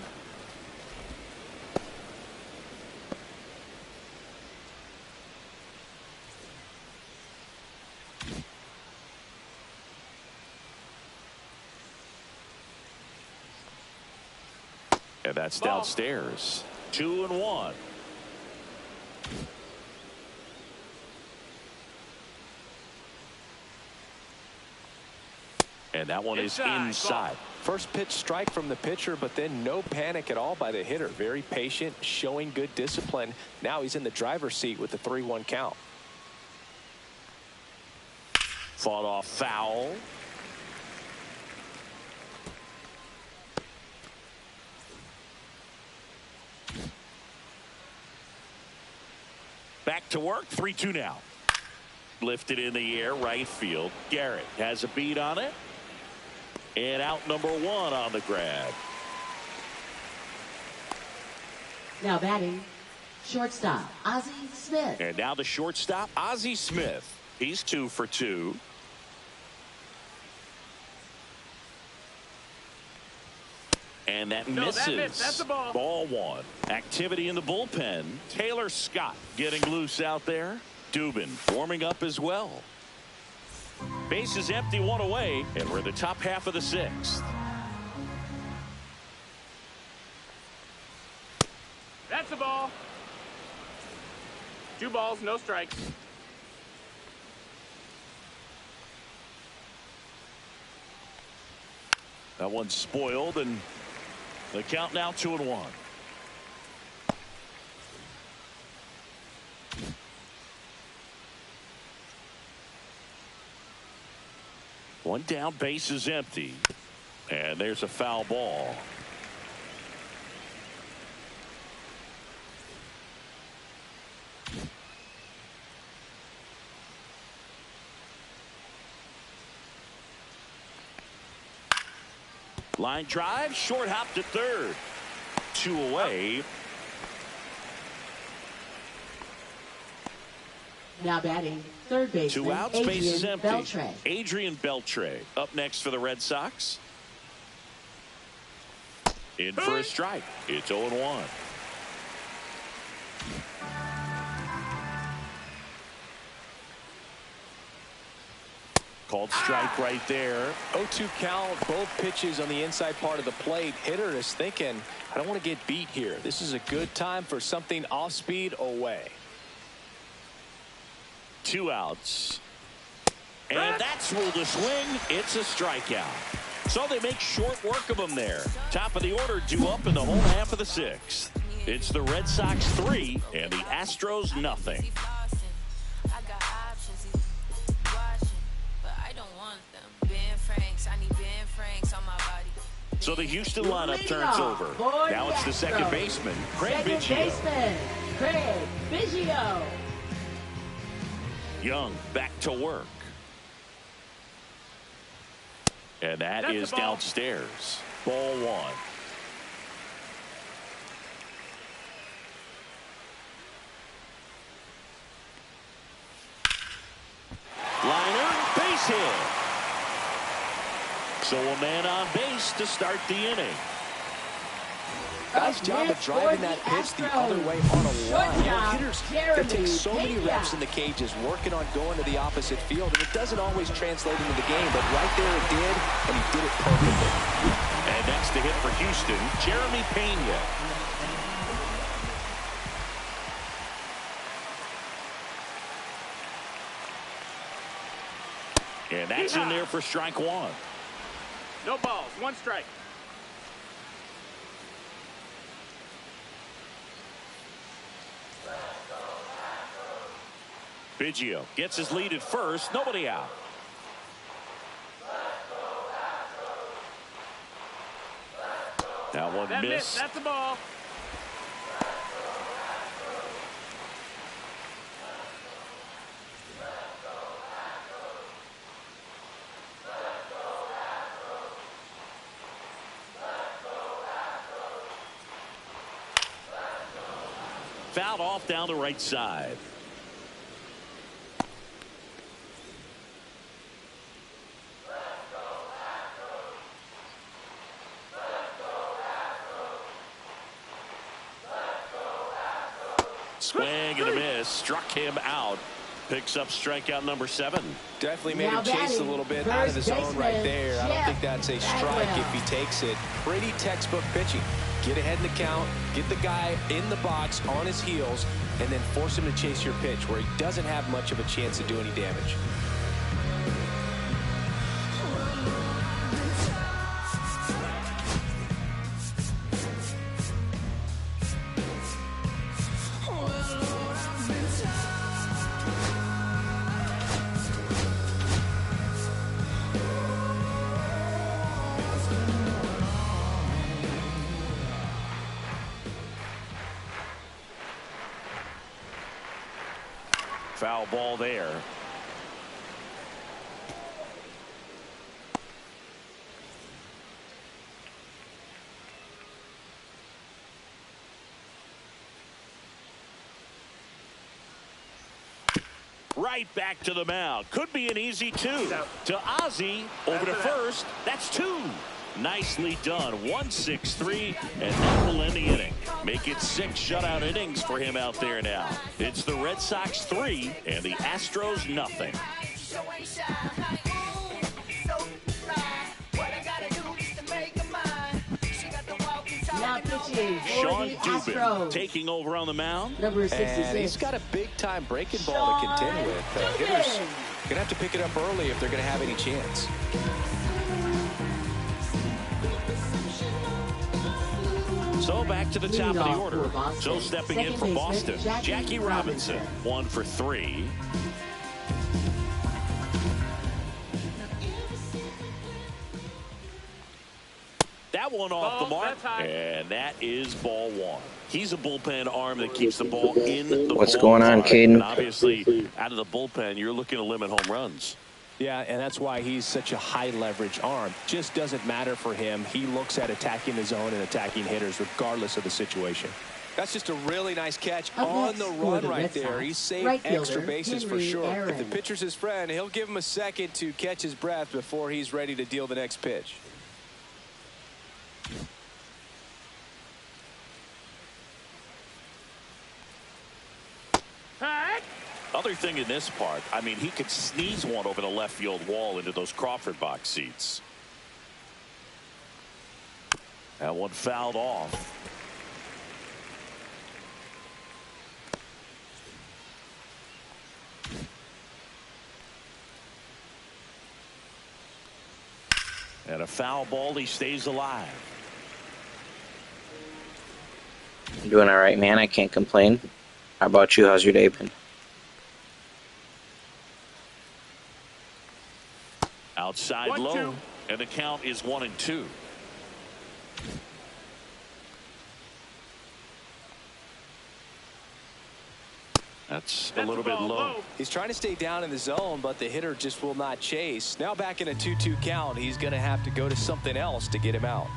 And that's downstairs. 2-1. And that one is inside. First pitch strike from the pitcher, but then no panic at all by the hitter. Very patient, showing good discipline. Now he's in the driver's seat with the 3-1 count. Fought off foul. Back to work. 3-2 now. Lifted in the air, right field. Garrett has a beat on it. And out number 1 on the grab. Now batting, shortstop, Ozzie Smith. And now the shortstop, Ozzie Smith. He's 2 for 2. And that misses. That's a ball. Ball 1. Activity in the bullpen. Taylor Scott getting loose out there. Dubin warming up as well. Base is empty, 1 away, and we're in the top half of the 6th. That's a ball. 2 balls, no strikes. That one's spoiled, and the count now 2-1. One down, base is empty. And there's a foul ball. Line drive, short hop to third. 2 away. Now batting, third baseman, 2 outs, base is Adrian empty. Beltre. Adrian Beltre up next for the Red Sox. In for a strike. It's 0-1. Called strike right there. 0-2 count, both pitches on the inside part of the plate. Hitter is thinking, I don't want to get beat here. This is a good time for something off speed away. 2 outs. And that's ruled a swing. It's a strikeout. So they make short work of them there. Top of the order due up in the home half of the 6th. It's the Red Sox 3 and the Astros nothing. So the Houston lineup turns over. Now it's the second baseman, Craig Biggio. Craig Biggio. Young back to work. And that is downstairs. Ball 1. Liner, base hit. So a man on base to start the inning. Nice job of driving that pitch the other way on a line. You know, hitters, they take so many reps in the cages working on going to the opposite field, and it doesn't always translate into the game, but right there it did, and he did it perfectly. And next to hit for Houston, Jeremy Pena. And that's in there for strike 1. No balls, 1 strike. Biggio gets his lead at first. Nobody out. That one missed. That's a ball. Fouled off down the right side. Swing and a miss. Struck him out. Picks up strikeout number 7. Definitely made him chase a little bit out of the zone right there. I don't think that's a strike if he takes it. Pretty textbook pitching. Get ahead in the count, get the guy in the box on his heels, and then force him to chase your pitch where he doesn't have much of a chance to do any damage. Foul ball there. Right back to the mound. Could be an easy 2. To Ozzie. Over to first. That's 2. Nicely done. 1-6-3, and that will end the inning. Make it 6 shutout innings for him out there now. It's the Red Sox 3 and the Astros nothing. Now pitching for Sean the Dubin Astros. taking over on the mound. Number 66. And he's got a big-time breaking ball to contend with. Hitters going to have to pick it up early if they're going to have any chance. So back to the top of the order. So stepping in for Boston, Jackie Robinson, 1 for 3. That one off the mark, and that is ball 1. He's a bullpen arm that keeps the ball in the What's going on, Caden? Obviously, out of the bullpen, you're looking to limit home runs. Yeah, and that's why he's such a high leverage arm. Just doesn't matter for him. He looks at attacking the zone and attacking hitters regardless of the situation. That's just a really nice catch on the run right there. He saved extra bases for sure. If the pitcher's his friend, he'll give him a second to catch his breath before he's ready to deal the next pitch. Other thing in this part, I mean, he could sneeze one over the left field wall into those Crawford box seats. That one fouled off. And a foul ball, he stays alive. I'm doing all right, man. I can't complain. How about you? How's your day been? Outside 1-2. low, and the count is 1-2. That's a little bit low. He's trying to stay down in the zone, but the hitter just will not chase. Now back in a 2-2 count, he's going to have to go to something else to get him out.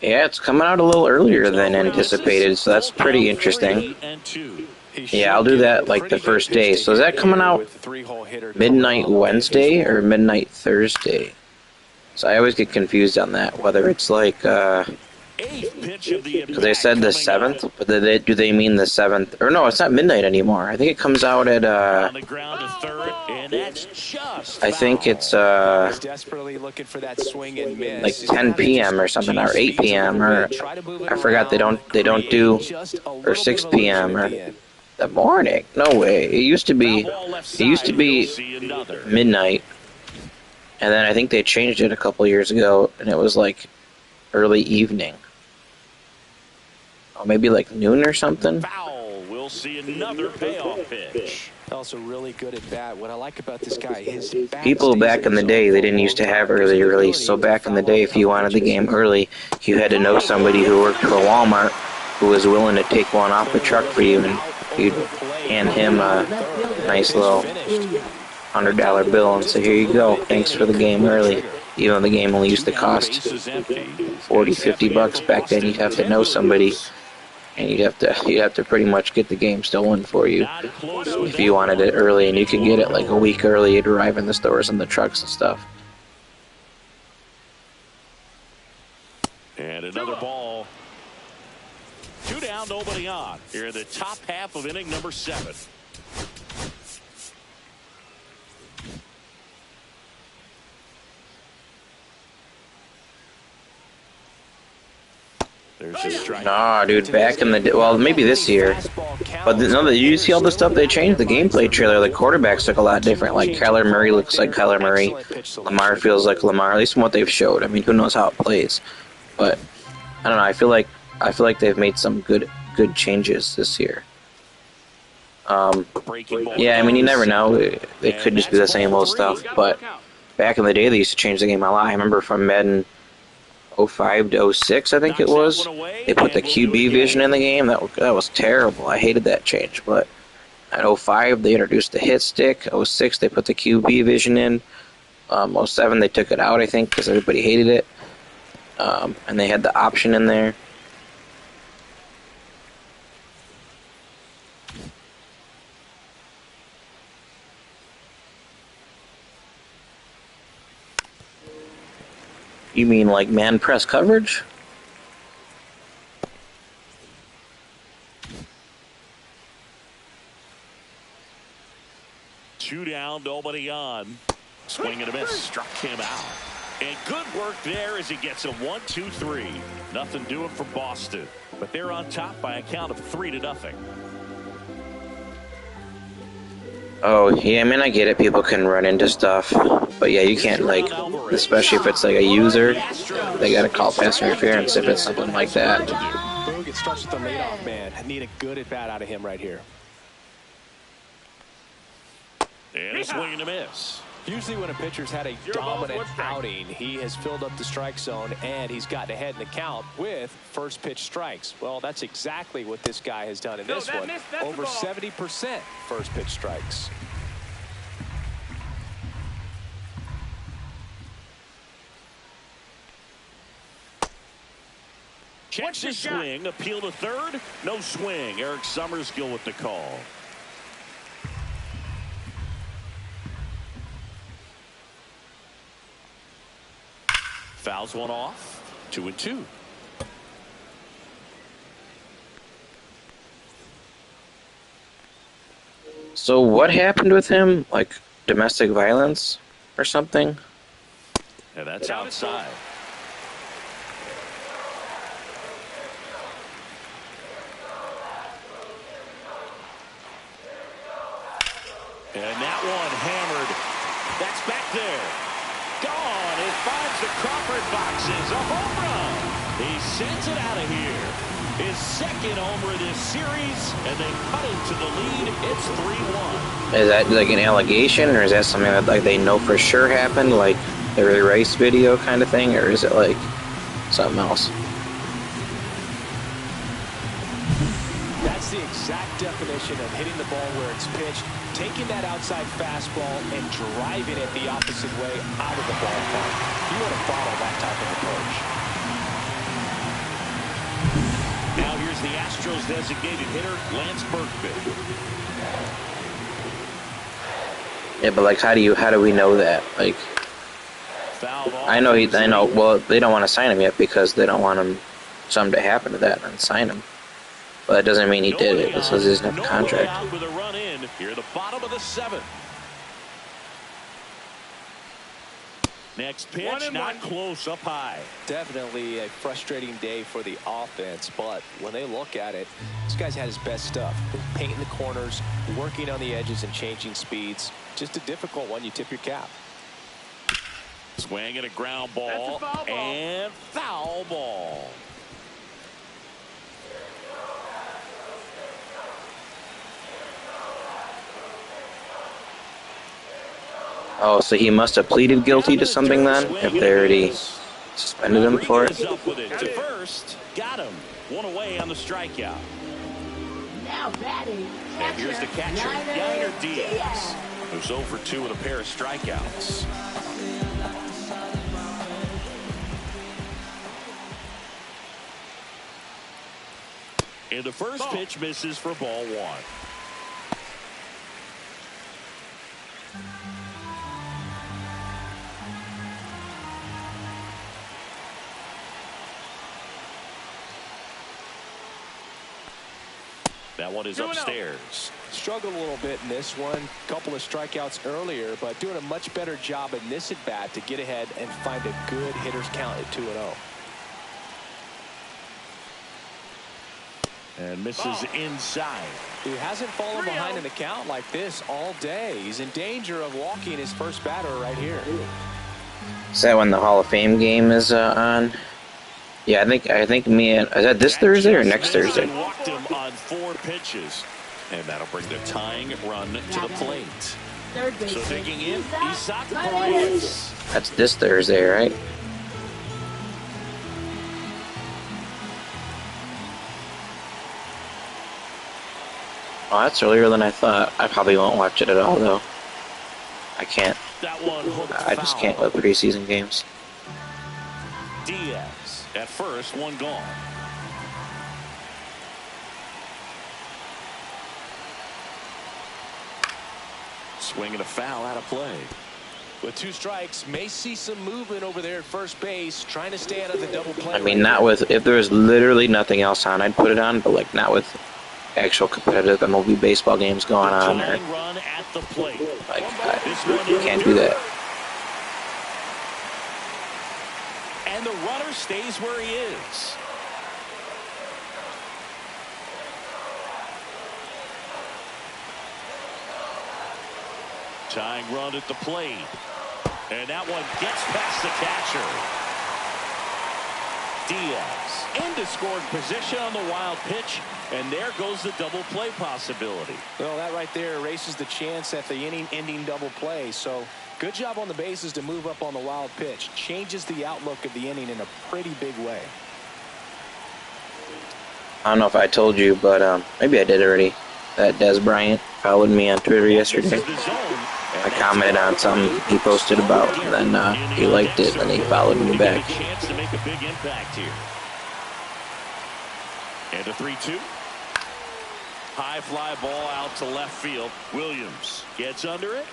Yeah, it's coming out a little earlier than anticipated, so that's pretty interesting. Yeah, I'll do that like the first day. So is that coming out midnight Wednesday or midnight Thursday? So I always get confused on that, whether it's like, because they said the 7th, but do they mean the 7th? Or no, it's not midnight anymore. I think it comes out at, I think it's, desperately looking for that swing and miss. like 10 p.m. or something, or 8 p.m. or I forgot they don't do, or 6 p.m. or the morning. No way. It used to be midnight, and then I think they changed it a couple years ago, and it was like early evening. Or maybe like noon or something. Foul. We'll see another payoff pitch. Also really good at bat. What I like about this guy, his bat People back in the day, they didn't used to have early release. So back in the day, if you wanted the game early, you had to know somebody who worked for Walmart who was willing to take one off the truck for you, and you'd hand him a nice little $100 bill and say, "Here you go. Thanks for the game early." Even though the game only used to cost $40-50 back then, you'd have to know somebody, and you'd have to pretty much get the game stolen for you if you wanted it early, and you could get it like a week early. It'd arrive in the stores and the trucks and stuff. And another ball. 2 down, nobody on. Here in the top half of inning number 7. There's a strike. Nah, dude, back in the day, well, maybe this year. But no, you see all the stuff they changed? The gameplay trailer, the quarterbacks look a lot different. Like Kyler Murray looks like Kyler Murray. Lamar feels like Lamar, at least from what they've showed. I mean, who knows how it plays? But I don't know. I feel like they've made some good changes this year. Yeah, I mean, you never know. They could just be the same old stuff. But back in the day, they used to change the game a lot. I remember from Madden 05 to 06, I think it was. They put the QB vision in the game. That was terrible. I hated that change. But at 05, they introduced the hit stick. 06, they put the QB vision in. 07, they took it out, I think, because everybody hated it. And they had the option in there. You mean like man press coverage? Two down, nobody on. Swing and a miss, struck him out. And good work there as he gets a 1-2-3. Nothing doing for Boston, but they're on top by a count of 3-0. Oh, yeah, I mean, I get it. People can run into stuff. But yeah, you can't, like, especially if it's like a user, they gotta call pass interference if it's something like that. Boog, it starts with the leadoff man. I need a good at-bat out of him right here. And a swing and a miss. Usually when a pitcher's had a dominant outing, he has filled up the strike zone and he's gotten ahead in the count with first pitch strikes. Well, that's exactly what this guy has done in this one. Over 70% first pitch strikes. Checks his swing, appeal to third, no swing. Eric Summerskill with the call. Fouls one off. 2-2. So what happened with him? Like domestic violence or something? And that's outside. And that one hammered. That's back there. Gone. It finds the Crawford boxes. A home run. He sends it out of here. His second homer this series, and they cut into the lead. It's 3-1. Is that like an allegation, or is that something that like they know for sure happened, like the Ray Rice video kind of thing, or is it like something else? That's the exact definition of hitting the ball where it's pitched, taking that outside fastball and driving it the opposite way out of the ballpark. You want to follow that type of approach. Now here's the Astros designated hitter, Lance Berkman. Yeah, but like, how do we know that? Like, I know well, they don't want to sign him yet because they don't want something to happen to that and sign him. But that doesn't mean he did it. This is his contract. With a run in here, the bottom of the seventh. Next pitch, not close, up high. Definitely a frustrating day for the offense, but when they look at it, this guy's had his best stuff. Painting the corners, working on the edges, and changing speeds. Just a difficult one. You tip your cap. Swing and a ground ball, and foul ball. Oh, so he must have pleaded guilty to something then, if they already suspended him for it. Up with it to first, got him. One away on the strikeout. Now batting. And here's the catcher, Yainer Diaz, who's 0 for 2 with a pair of strikeouts. And the first pitch misses for ball one. That one is upstairs. Struggled a little bit in this one. Couple of strikeouts earlier, but doing a much better job in this at-bat to get ahead and find a good hitter's count at 2-0. And misses inside. He hasn't fallen behind in the count like this all day. He's in danger of walking his first batter right here. Is that when the Hall of Fame game is on? Yeah, I think me and is that this Thursday or next Thursday? Walked him on 4 pitches, and that'll bring the tying run to the plate. So digging in, Isaac Paredes. That's this Thursday, right? Oh, that's earlier than I thought. I probably won't watch it at all, though. I can't. That one hooked I just foul. can't let preseason games. Diaz at first, one gone. Swinging a foul out of play. With 2 strikes, may see some movement over there at first base, trying to stay out of the double play. I mean, not with, if there was literally nothing else on, I'd put it on, but like not with actual competitive MLB baseball games going on, or Run at the plate. like I can't do that. And the runner stays where he is. Tying run at the plate. And that one gets past the catcher. Diaz into scoring position on the wild pitch. And there goes the double play possibility. Well, that right there erases the chance at the inning-ending double play. So good job on the bases to move up on the wild pitch. Changes the outlook of the inning in a pretty big way. I don't know if I told you, but maybe I did already. That Des Bryant followed me on Twitter yesterday. I commented on something he posted about, and then he liked it, and then he followed me back. Chance to make a big impact here. And a 3-2. High fly ball out to left field. Williams gets under it.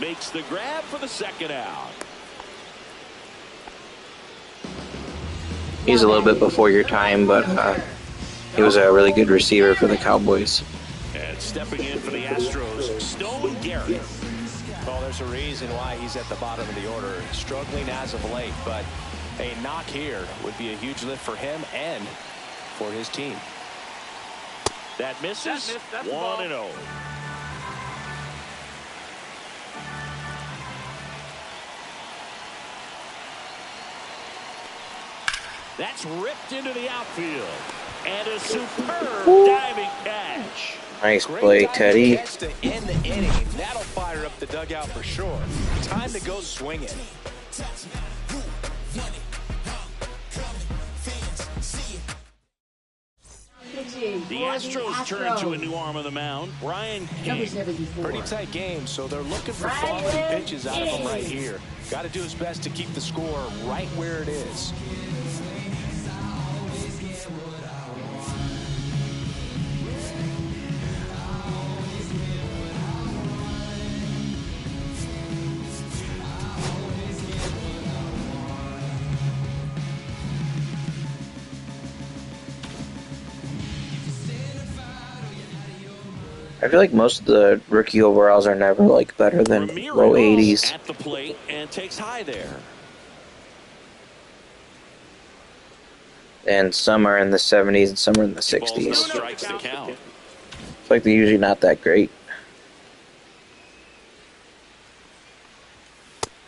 Makes the grab for the second out. He's a little bit before your time, but he was a really good receiver for the Cowboys. And stepping in for the Astros, Stone Garrett. Well, there's a reason why he's at the bottom of the order. Struggling as of late, but a knock here would be a huge lift for him and for his team. That misses. 1-0. That's ripped into the outfield. And a superb diving catch. Nice play, Teddy. To end the inning. That'll fire up the dugout for sure. Time to go swinging. The Astros turn to a new arm of the mound, Brian King. Pretty tight game, so they're looking for quality pitches out of him right here. Got to do his best to keep the score right where it is. I feel like most of the rookie overalls are never like better than low 80s. At the plate and takes high there. And some are in the 70s and some are in the 60s. Strikes the count. It's like they're usually not that great.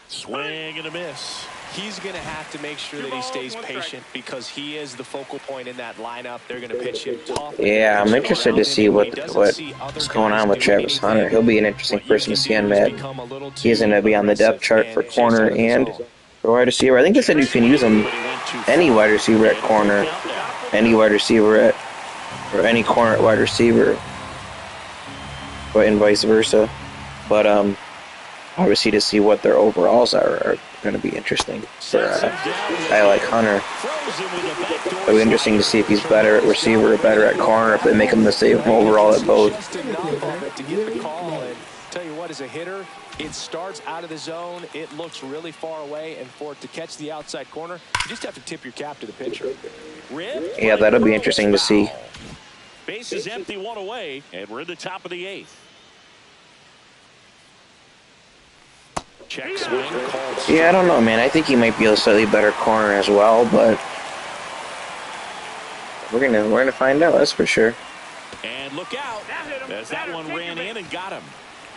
Swing and a miss. He's going to have to make sure that he stays patient because he is the focal point in that lineup. They're going to pitch him tough. Yeah, I'm interested to see what's going on with Travis Hunter. He'll be an interesting person to see on that. He's going to be on the depth chart for corner and for wide receiver. I think they said you can use him any wide receiver at corner, any wide receiver at, or any corner at wide receiver, and vice versa. But obviously to see what their overalls are going to be interesting for a guy like Hunter. It'll be interesting to see if he's better at receiver or better at corner, if they make him the same overall at both. Tell you what, as a hitter, it starts out of the zone, it looks really far away, and for it to catch the outside corner, you just have to tip your cap to the pitcher. Yeah, that'll be interesting to see. Base is empty, one away, and we're in the top of the 8th. Check swing, called. Yeah, I don't know, man. I think he might be a slightly better corner as well, but we're gonna find out. That's for sure. And look out, as that one ran in and got him.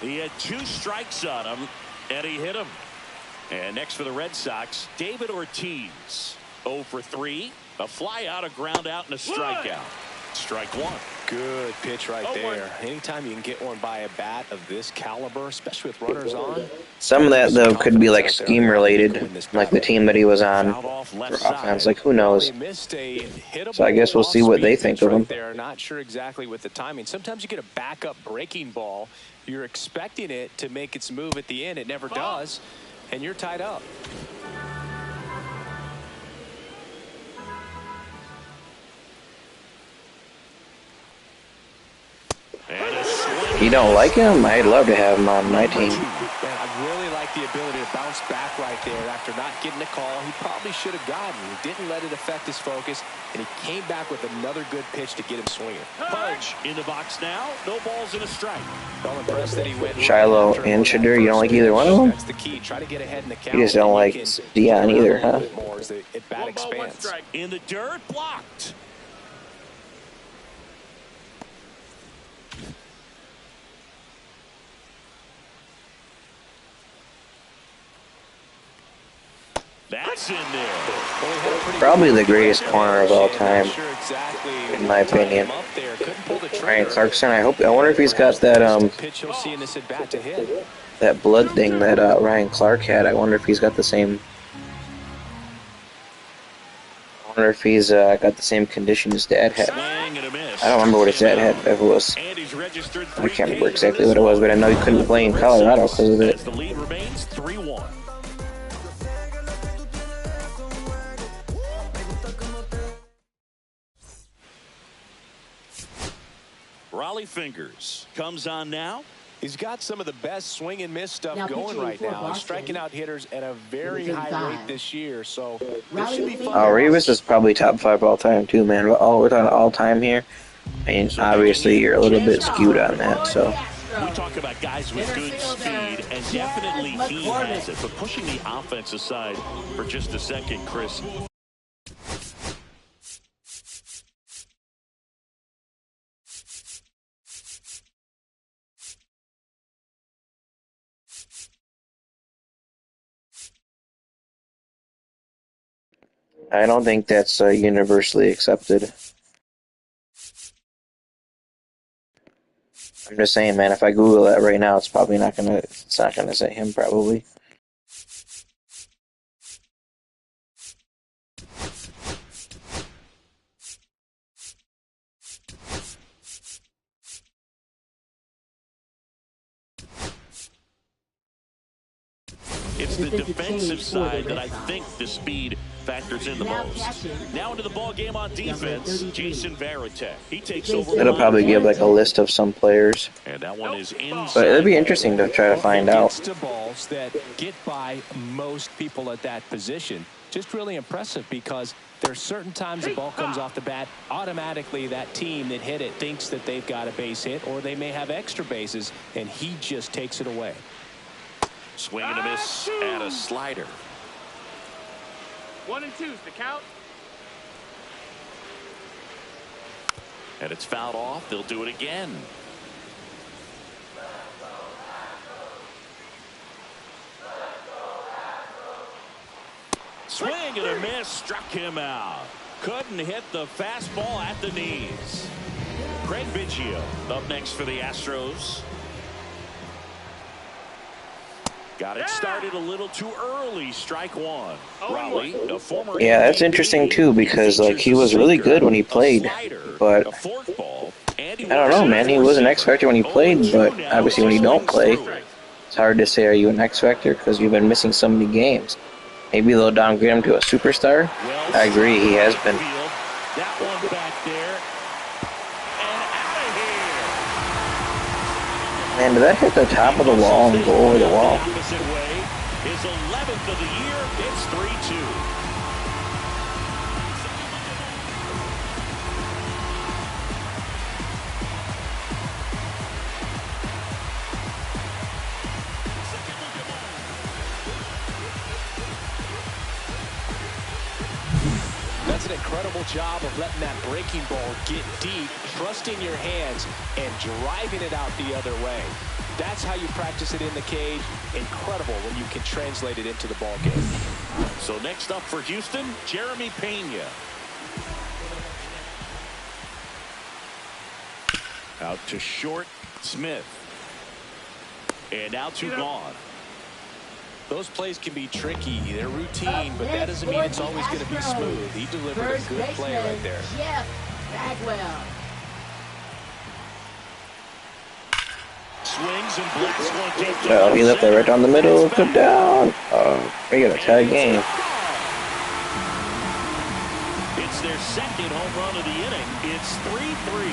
He had 2 strikes on him, and he hit him. And next for the Red Sox, David Ortiz. 0 for 3. A fly out, a ground out, and a strikeout. Strike 1. Good pitch right there. Anytime you can get one by a bat of this caliber, especially with runners on. Some of that, though, could be like scheme related, like the team that he was on for offense. Like, who knows? So I guess we'll see what they think of him. They're not sure exactly with the timing. Sometimes you get a backup breaking ball. You're expecting it to make its move at the end. It never does, and you're tied up. You don't like him? I'd love to have him on my team. I really like the ability to bounce back right there after not getting a call he probably should have gotten. He didn't let it affect his focus, and he came back with another good pitch to get him swinging. Pudge in the box now. No balls and a strike. Well impressed that he went Shiloh and Shadur, you don't like either one of them? That's the key. Try to get ahead in the count. You just don't like Dion either, huh? More as the at-bat expands. In the dirt, blocked. That's in there. Probably the greatest corner of all time, in my opinion. Ryan Clarkson. I wonder if he's got that that blood thing that Ryan Clark had. I wonder if he's got the same. I wonder if he's got the same condition his dad had. I don't remember what his dad had. If it was, I can't remember exactly what it was, but I know he couldn't play in Colorado because of it. The lead remains 3-1. Raleigh Fingers comes on now. He's got some of the best swing and miss stuff going right now. He's striking out hitters at a very high rate this year, so it should be fun. Oh, Rivas is probably top 5 all time too, man. We're talking all time here. I mean, obviously you're a little bit skewed on that, so. We talk about guys with good speed, and definitely he has it. But pushing the offense aside for just a second, Chris. I don't think that's universally accepted. I'm just saying, man, if I Google that right now, it's probably not gonna say him, probably. It's the defensive side that I think the speed factors in the most. Now into the ball game on defense, Jason Varitek. He takes over. It'll probably give like a list of some players. And that one is inside. But it'll be interesting to try to find out. To balls that get by most people at that position. Just really impressive because there are certain times the ball comes off the bat, automatically that team that hit it thinks that they've got a base hit or they may have extra bases, and he just takes it away. Swing and a miss and a slider. 1 and 2's the count. And it's fouled off. They'll do it again. Swing and a miss. Struck him out. Couldn't hit the fastball at the knees. Craig Biggio up next for the Astros. Got it started a little too early. Strike one. Raleigh, a former. Yeah, that's interesting too because like he was really good when he played, but I don't know, man. He was an X factor when he played, but obviously when you don't play, it's hard to say are you an X factor because you've been missing so many games. Maybe they'll downgrade him to a superstar. I agree, he has been. That one back there. Man, did that hit the top of the wall and go over the wall? His 11th of the year. It's 3-2. That's an incredible job of letting that breaking ball get deep, trusting your hands, and driving it out the other way. That's how you practice it in the cage. Incredible when you can translate it into the ball game. So next up for Houston, Jeremy Pena. Out to short, Smith. And now two gone. Those plays can be tricky. They're routine, but that doesn't mean it's always going to be smooth. He delivered a good play right there. Jeff Bagwell. Swings and blitzes going deep. Oh, he left that right down the middle. Come down. Oh, we got a tie game. It's their second home run of the inning. It's 3-3.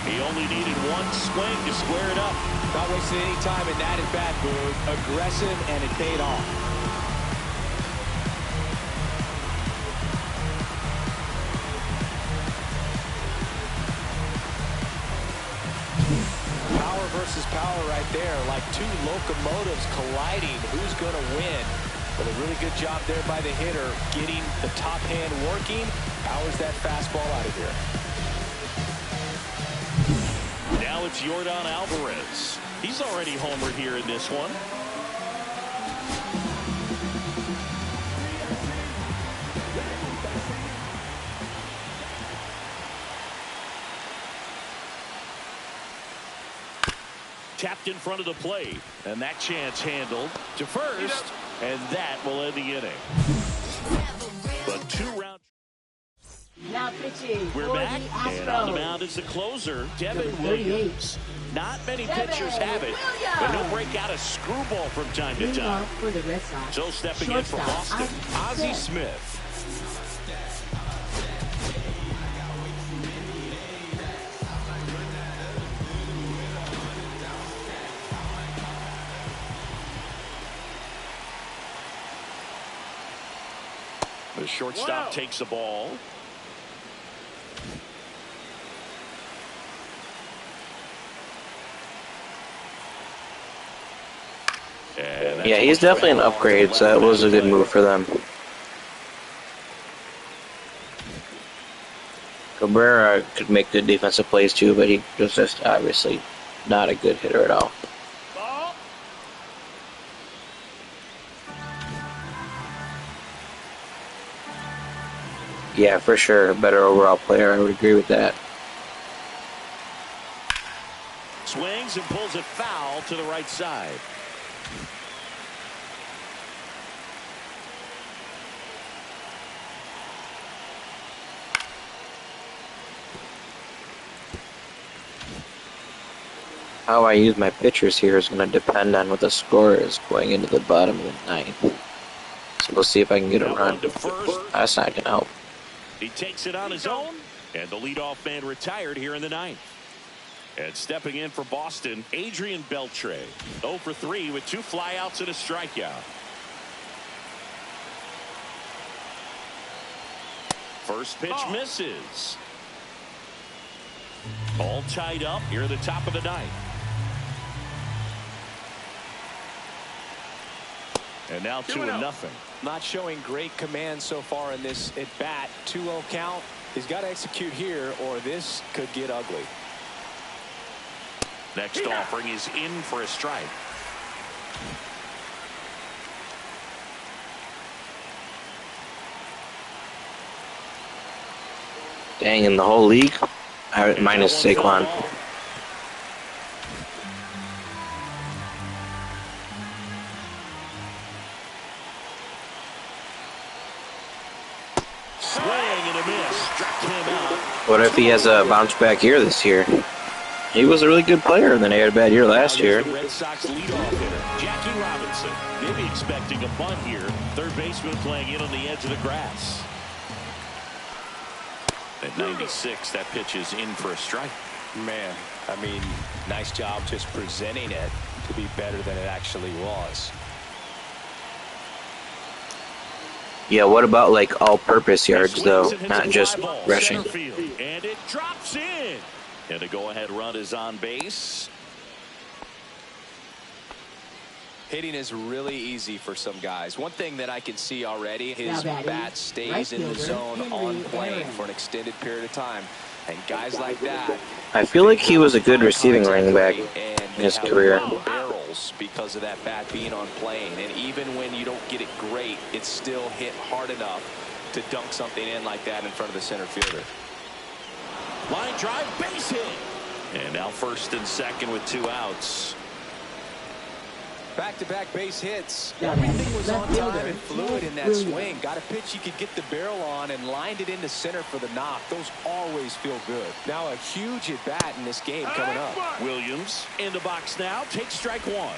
He only needed one swing to square it up. Not wasting any time in that at-bat, Boog. Aggressive, and it paid off. Power versus power right there, like two locomotives colliding. Who's going to win? But a really good job there by the hitter, getting the top hand working. Powers that fastball out of here. Now it's Yordan Alvarez. He's already homered here in this one. Tapped in front of the plate, and that chance handled to first, and that will end the inning. But 2 round. Now pitching. We're back, and on the mound is the closer, Devin Williams. Not many pitchers have it, but he'll break out a screwball from time to time. For the Red Sox. So stepping in for Boston, Ozzie Smith. The shortstop takes the ball. Yeah, he's definitely an upgrade, so that was a good move for them. Cabrera could make good defensive plays too, but he was just obviously not a good hitter at all. Yeah, for sure, a better overall player. I would agree with that. Swings and pulls it foul to the right side. How I use my pitchers here is going to depend on what the score is going into the bottom of the ninth. So we'll see if I can get a run. That's not going to help. He takes it on his own, and the leadoff man retired here in the ninth. And stepping in for Boston, Adrian Beltre. 0 for 3 with 2 flyouts and a strikeout. First pitch misses. All tied up here at the top of the ninth. And now 2-0. Not showing great command so far in this at bat. 2-0 count. He's got to execute here, or this could get ugly. Next offering is in for a strike. Dang, in the whole league, minus Saquon. What if he has a bounce back year this year? He was a really good player, and then he had a bad year last year. The Red Sox leadoff hitter, Jackie Robinson. Maybe expecting a bunt here. Third baseman playing in on the edge of the grass. At 96, that pitch is in for a strike. Man, I mean, nice job just presenting it to be better than it actually was. Yeah, what about like all-purpose yards though, not just rushing? And it drops in. And the go-ahead run is on base. Hitting is really easy for some guys. One thing that I can see already, his bat stays in the zone on plane for an extended period of time. And guys like that, I feel like he was a good receiving running back in his career. Barrels because of that bat being on plane. And even when you don't get it great, it's still hit hard enough to dunk something in like that in front of the center fielder. Line drive, base hit. And now first and second with 2 outs. Back-to-back base hits. Everything was on time and fluid in that swing. Got a pitch he could get the barrel on and lined it into center for the knock. Those always feel good. Now a huge at-bat in this game coming up. Williams in the box now. Takes strike 1.